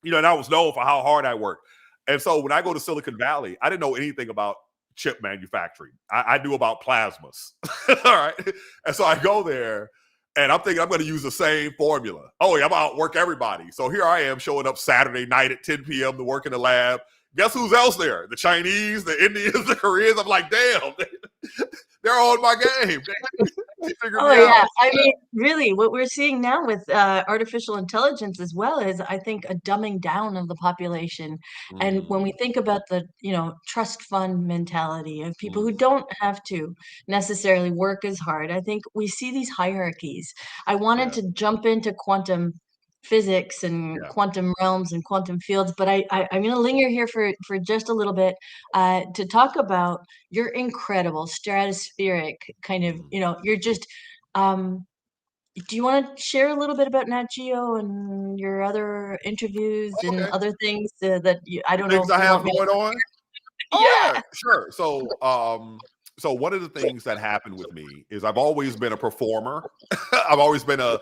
And I was known for how hard I worked. And so when I go to Silicon Valley, I didn't know anything about chip manufacturing. I knew about plasmas. All right. And so I go there and I'm thinking I'm going to use the same formula. Oh, yeah, I'm going to outwork everybody. So here I am showing up Saturday night at 10 p.m. to work in the lab. Guess who's else there? The Chinese, the Indians, the Koreans. I'm like, damn, they're on my game. They figured Oh me yeah, out. I mean, really, what we're seeing now with artificial intelligence as well is, I think, a dumbing down of the population. And when we Mm, think about the, trust fund mentality of people who mm, don't have to necessarily work as hard, I think we see these hierarchies. I wanted yeah, to jump into quantum physics and yeah. quantum realms and quantum fields, but I'm going to linger here for just a little bit to talk about your incredible stratospheric kind of, Mm. you're just um, do you want to share a little bit about Nat Geo and your other interviews and Okay. other things that I The don't know things if I you have want me going to? on. Oh yeah, Yeah. sure. So one of the things that happened with me is I've always been a performer. I've always been a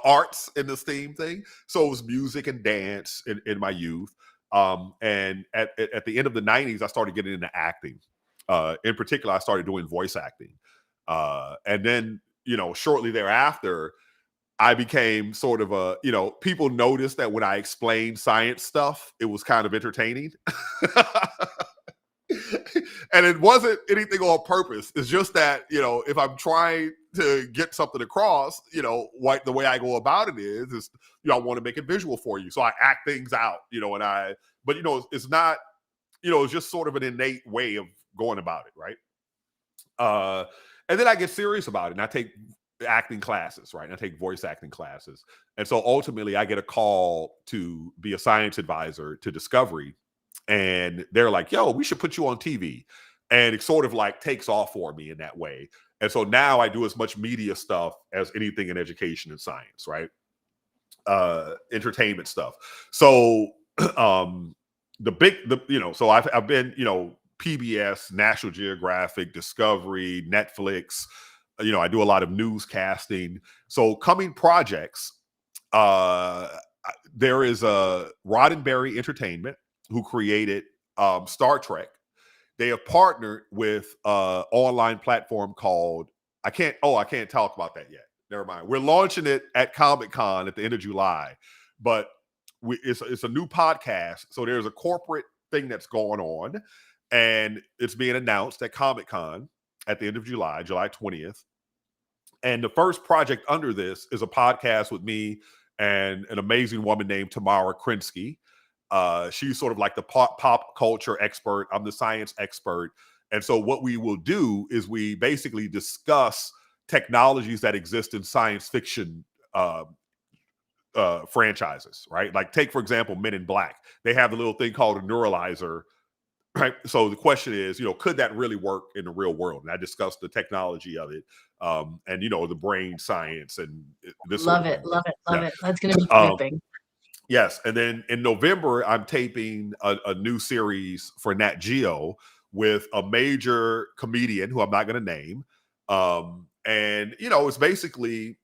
arts in the STEAM thing. So it was music and dance in my youth. And at the end of the 90s, I started getting into acting. In particular, I started doing voice acting. And then, shortly thereafter, I became sort of people noticed that when I explained science stuff, it was kind of entertaining. And it wasn't anything on purpose. It's just that, if I'm trying to get something across, what the way I go about it is, I want to make it visual for you. So I act things out, but it's not, it's just sort of an innate way of going about it, right? And then I get serious about it and I take acting classes, right? And I take voice acting classes. And so ultimately I get a call to be a science advisor to Discovery. And they're like, yo, we should put you on TV. And it sort of like takes off for me in that way. And so now I do as much media stuff as anything in education and science, right? Entertainment stuff. So um so I've been, PBS, National Geographic, Discovery, Netflix. I do a lot of newscasting. So coming projects, uh there is a Roddenberry Entertainment who created Star Trek. They have partnered with online platform called I can't talk about that yet. Never mind. We're launching it at Comic-Con at the end of July, but it's a new podcast. So there's a corporate thing that's going on, and it's being announced at Comic-Con at the end of July, July 20th. And the first project under this is a podcast with me and an amazing woman named Tamara Krinsky. She's sort of like the pop culture expert. I'm the science expert. And so what we will do is we basically discuss technologies that exist in science fiction franchises, right? Like take, for example, Men in Black. They have a little thing called a neuralizer, right? So the question is, could that really work in the real world? And I discussed the technology of it, and the brain science and this sort Love of it, thing. love it, love Yeah. it. That's going to be Um, gripping. yes, and then in November, I'm taping a new series for Nat Geo with a major comedian who I'm not going to name, and it's basically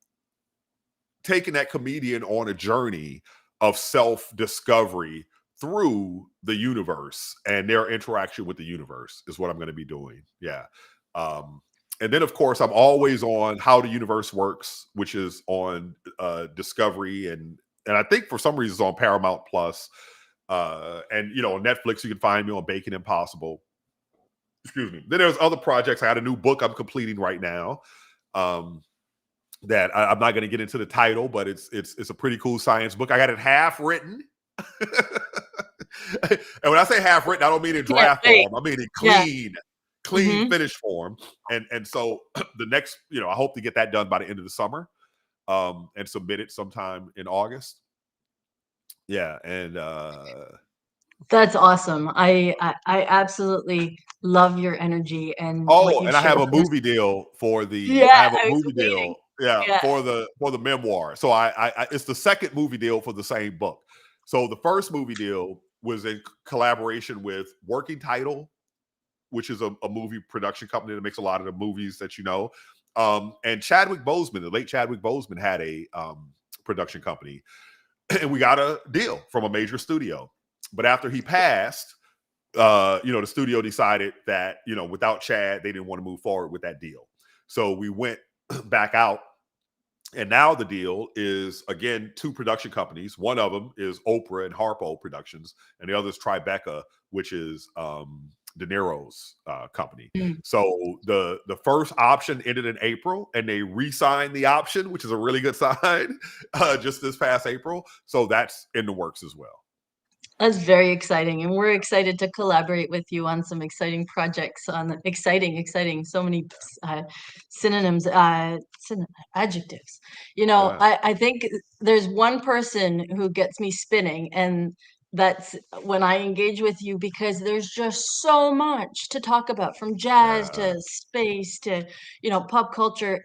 taking that comedian on a journey of self-discovery through the universe and their interaction with the universe is what I'm going to be doing. Yeah. Um, and then of course I'm always on How the Universe Works, which is on Discovery and I think for some reason it's on Paramount Plus. And on Netflix you can find me on Bacon Impossible. Excuse me. Then there's other projects. I got a new book I'm completing right now. Um, that I'm not going to get into the title, but it's a pretty cool science book. I got it half written, and when I say half written, I don't mean in Can't draft wait. form. I mean in Yeah. clean Hmm. finished form. And so the next, I hope to get that done by the end of the summer, and submit it sometime in August. Yeah, and That's awesome. I absolutely love your energy and what oh, you and I share have a with us. movie deal for the. I Yeah, have a I was movie waiting. deal, yeah, Yeah. for the memoir. So it's the second movie deal for the same book. So the first movie deal was in collaboration with Working Title, which is a movie production company that makes a lot of the movies that you know. And Chadwick Boseman, the late Chadwick Boseman, had a production company, and we got a deal from a major studio. But after he passed, the studio decided that, without Chad, they didn't want to move forward with that deal. So we went back out, and now the deal is, again, two production companies. One of them is Oprah and Harpo Productions, and the other is Tribeca, which is De Niro's company. Mm. So the first option ended in April, and they re-signed the option, which is a really good sign, just this past April. So that's in the works as well. That's very exciting, and we're excited to collaborate with you on some exciting projects. On exciting, so many synonyms, adjectives. Yeah. I think there's one person who gets me spinning, and that's when I engage with you, because there's just so much to talk about, from jazz Yeah. to space to pop culture.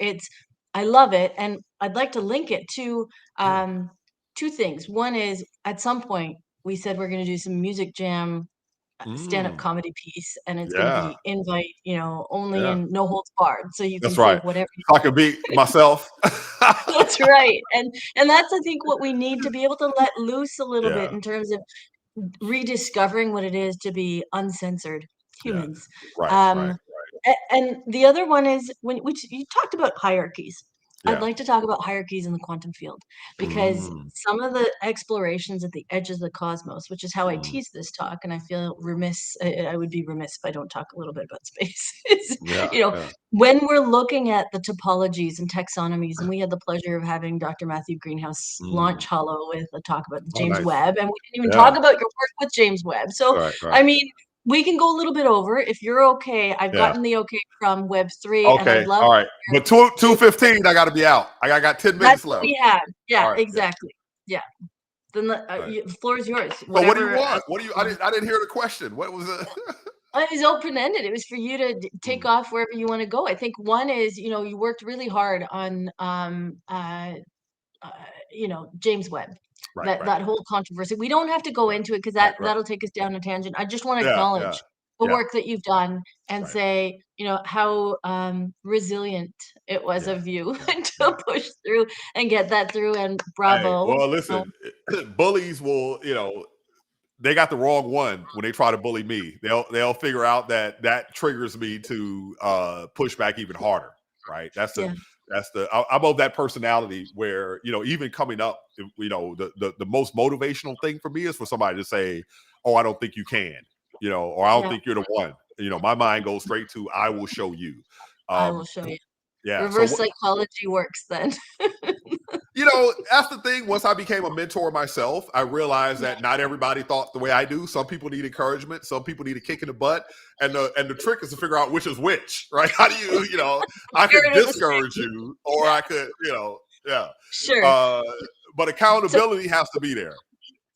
I love it, and I'd like to link it to Yeah. two things. One is, at some point we said we're going to do some music jam stand-up Mm. comedy piece, and it's going to Yeah. be invite only, Yeah. and no holds barred, so you can That's say right. whatever you So I could like. be myself. That's right. And that's, I think, what we need to be able to let loose a little bit Yeah. in terms of rediscovering what it is to be uncensored Yeah. humans. Right. Right. Um, and the other one is, which you talked about hierarchies. I'd Yeah. like to talk about hierarchies in the quantum field, because Mm. some of the explorations at the edges of the cosmos, which is how I Mm. tease this talk, and I feel remiss, I would be remiss if I don't talk a little bit about space. Is, Yeah. you know, Yeah. when we're looking at the topologies and taxonomies, and we had the pleasure of having Dr. Matthew Greenhouse launch Mm. Holo with a talk about Oh, James nice. Webb, and we didn't even talk Yeah. about your work with James Webb. So, Right. Right. I mean, we can go a little bit over if you're okay. I've Yeah. gotten the okay from Web3, and I'd Okay. love All to right. hear But two James. 2:15, I got to be out. I got 10 That's minutes what left. we had. All Yeah, right. Yeah. exactly. Yeah. Then All right. the floor is yours. So what do you Whatever. want? What do you? I didn't hear the question. What was it? It was open-ended. It was for you to take Mm. off wherever you want to go. I think one is, you worked really hard on uh, James Webb, Right. that Right. that whole controversy. We don't have to go Right. into it, because Right. that Right. that'll take us down a tangent. I just want to Yeah. Yeah. acknowledge the Yeah. work that you've done, and Right. say, how resilient it was Yeah. of you Yeah. to Yeah. push through and get that through. And Hey, bravo. well, listen, bullies will, they got the wrong one when they try to bully me. They'll figure out that triggers me to push back even harder. Right. Yeah, I'm of that personality where, even coming up, the most motivational thing for me is for somebody to say, "Oh, I don't think you can," or "I don't yeah. think you're the one." My mind goes straight to, "I will show you." I will Um, show you. yeah. Reverse psychology works then. That's the thing. Once I became a mentor myself, I realized Yeah, that not everybody thought the way I do. Some people need encouragement. Some people need a kick in the butt. And the trick is to figure out which is which, right? How do I share could it at the discourage same. you, or Yeah, I could, yeah. sure. Uh, but So, accountability has to be there.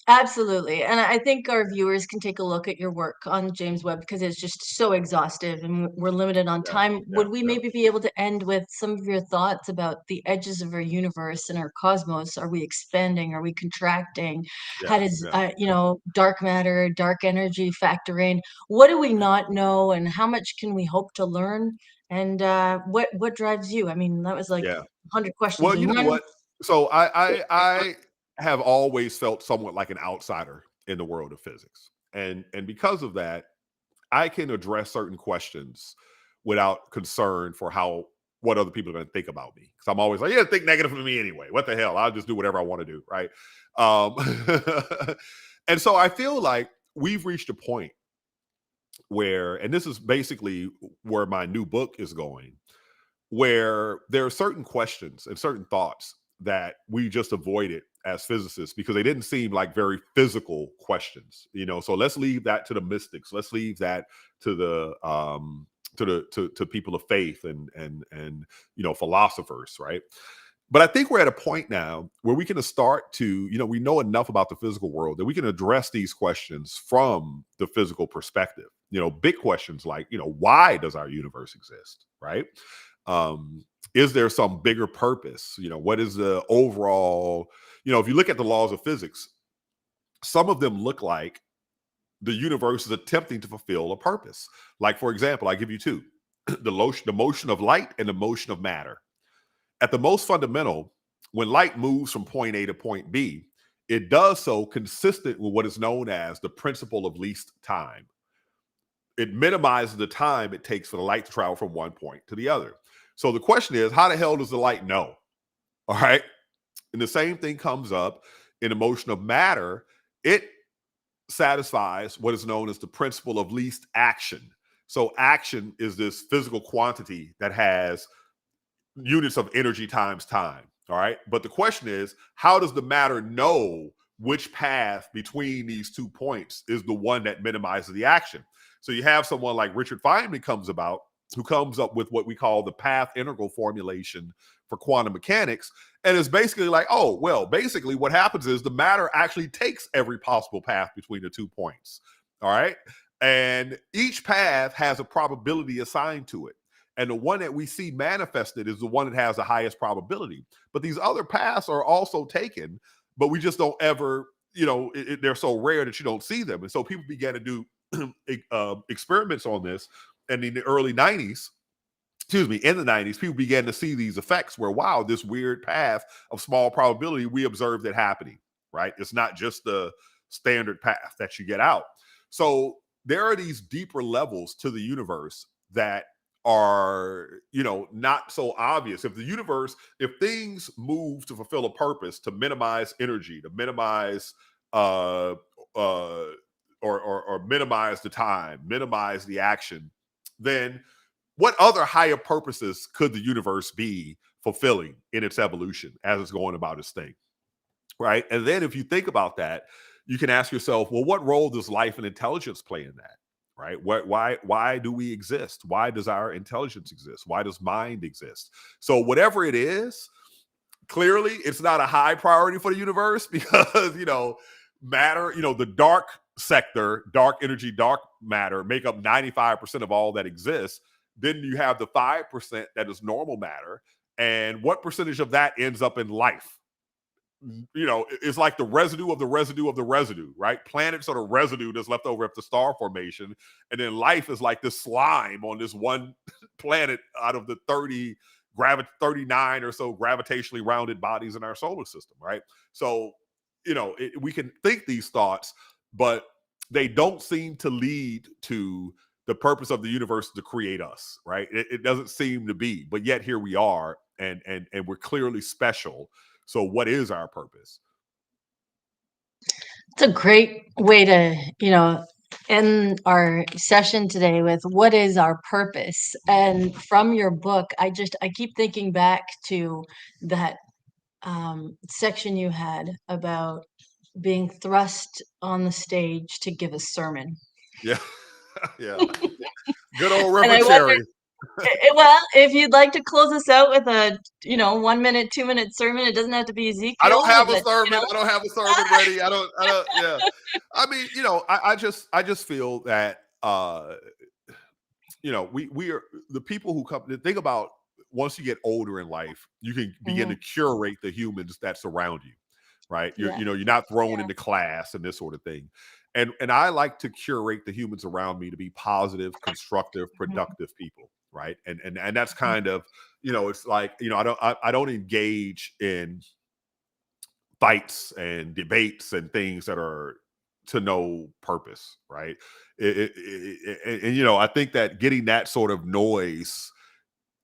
absolutely. And I think our viewers can take a look at your work on James Webb, because it's just so exhaustive, and we're limited on Yeah, time. yeah, Would we yeah, maybe be able to end with some of your thoughts about the edges of our universe and our cosmos? Are we expanding? Are we contracting? How yeah, does, yeah, dark matter, dark energy factor in? What do we not know, and how much can we hope to learn? And what drives you? I mean, that was like yeah. 100 questions Well, in you know one. what? So I have always felt somewhat like an outsider in the world of physics, and because of that, I can address certain questions without concern for what other people are going to think about me. Because I'm always like, yeah, think negative of me anyway. What the hell? I'll just do whatever I want to do, right? Um, and so I feel like we've reached a point where, and this is basically where my new book is going, where there are certain questions and certain thoughts that we just avoided as physicists because they didn't seem like very physical questions. So let's leave that to the mystics. Let's leave that to the to people of faith and philosophers, right? But I think we're at a point now where we can start to, we know enough about the physical world that we can address these questions from the physical perspective. Big questions like, why does our universe exist, right? Is there some bigger purpose? What is the overall, if you look at the laws of physics, some of them look like the universe is attempting to fulfill a purpose. Like, for example, I give you two. the motion of light and the motion of matter. At the most fundamental, when light moves from point A to point B, it does so consistent with what is known as the principle of least time. It minimizes the time it takes for the light to travel from one point to the other. So the question is, how the hell does the light know? All right. And the same thing comes up in the motion of matter. It satisfies what is known as the principle of least action. So action is this physical quantity that has units of energy times time. All right. But the question is, how does the matter know which path between these 2 points is the one that minimizes the action? So you have someone like Richard Feynman who comes up with what we call the path integral formulation for quantum mechanics. And it's basically like, oh, well, basically what happens is the matter actually takes every possible path between the 2 points. All right. And each path has a probability assigned to it. And the one that we see manifested is the one that has the highest probability. But these other paths are also taken, but we just don't ever, they're so rare that you don't see them. And so people began to do experiments on this. And in the early 90s, in the 90s, people began to see these effects where, wow, this weird path of small probability, we observed it happening, right? It's not just the standard path that you get out. So there are these deeper levels to the universe that are, not so obvious. If things move to fulfill a purpose, to minimize energy, to minimize or minimize the time, minimize the action, then what other higher purposes could the universe be fulfilling in its evolution as it's going about its thing, right? And then if you think about that, you can ask yourself, well, what role does life and intelligence play in that, right? Why do we exist? Why does our intelligence exist? Why does mind exist? So whatever it is, clearly it's not a high priority for the universe because, matter, the dark sector, dark energy, dark matter make up 95% of all that exists. Then you have the 5% that is normal matter. And what percentage of that ends up in life? It's like the residue of the residue of the residue, right? Planets are the residue that's left over after star formation. And then life is like this slime on this one planet out of the 39 or so gravitationally rounded bodies in our solar system, right? So, we can think these thoughts, but they don't seem to lead to the purpose of the universe to create us, right? It doesn't seem to be, but yet here we are, and we're clearly special. So what is our purpose? It's a great way to, end our session today with what is our purpose. And from your book, I keep thinking back to that section you had about being thrust on the stage to give a sermon. Yeah. Yeah. Good old And I Reverend wonder, Cherry. well, if you'd like to close us out with a, 1 minute, 2 minute sermon, it doesn't have to be I don't Ezekiel, have a but, sermon. I don't have a sermon ready. I don't, yeah. I mean, I just feel that, we are the people who come to think about once you get older in life, you can begin to curate the humans that surround you, right? You're not thrown into class and this sort of thing. And I like to curate the humans around me to be positive, constructive, productive people, right? And that's kind of, it's like, I don't engage in fights and debates and things that are to no purpose, right? And I think that getting that sort of noise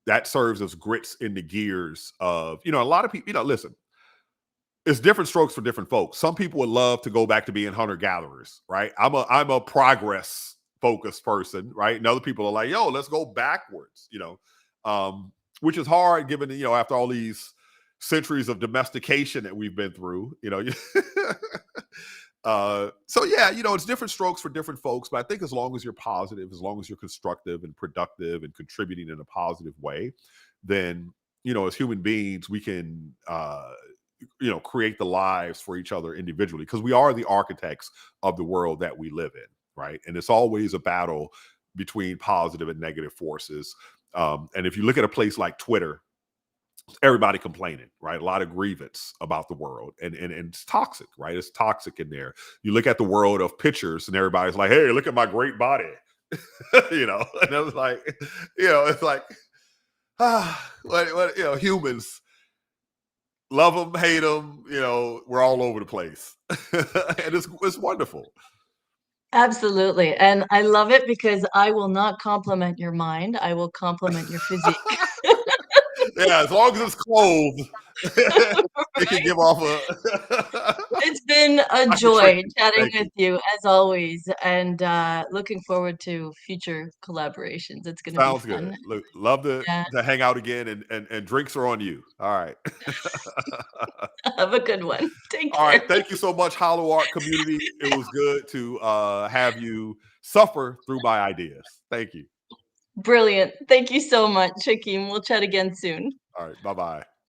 that serves as grits in the gears of, a lot of people, listen, it's different strokes for different folks. Some people would love to go back to being hunter gatherers, right? I'm a progress focused person, right? And other people are like, yo, let's go backwards, which is hard given, after all these centuries of domestication that we've been through, so yeah, it's different strokes for different folks, but I think as long as you're positive, as long as you're constructive and productive and contributing in a positive way, then, as human beings, we can, create the lives for each other individually, because we are the architects of the world that we live in, right? And it's always a battle between positive and negative forces. And if you look at a place like Twitter, everybody complaining, right? A lot of grievance about the world, and it's toxic, right? It's toxic in there. You look at the world of pictures, and everybody's like, "Hey, look at my great body." you know, and I was like, you know, it's like, what, you know, humans, love them, hate them, you know, we're all over the place. And it's wonderful. Absolutely. And I love it because I will not compliment your mind. I will compliment your physique. Yeah, as long as it's clothed, it can Right? give off a It's been a I can trick joy you. chatting Thank with you. you as always, and looking forward to future collaborations. It's going to be Sounds good. fun. Look, love Yeah. to hang out again, and drinks are on you. All right. Have a good one. Take All right. care. Thank you so much, HoloArt community. It was good to have you suffer through my ideas. Thank you. Brilliant. Thank you so much, Hakeem. We'll chat again soon. All right. Bye bye.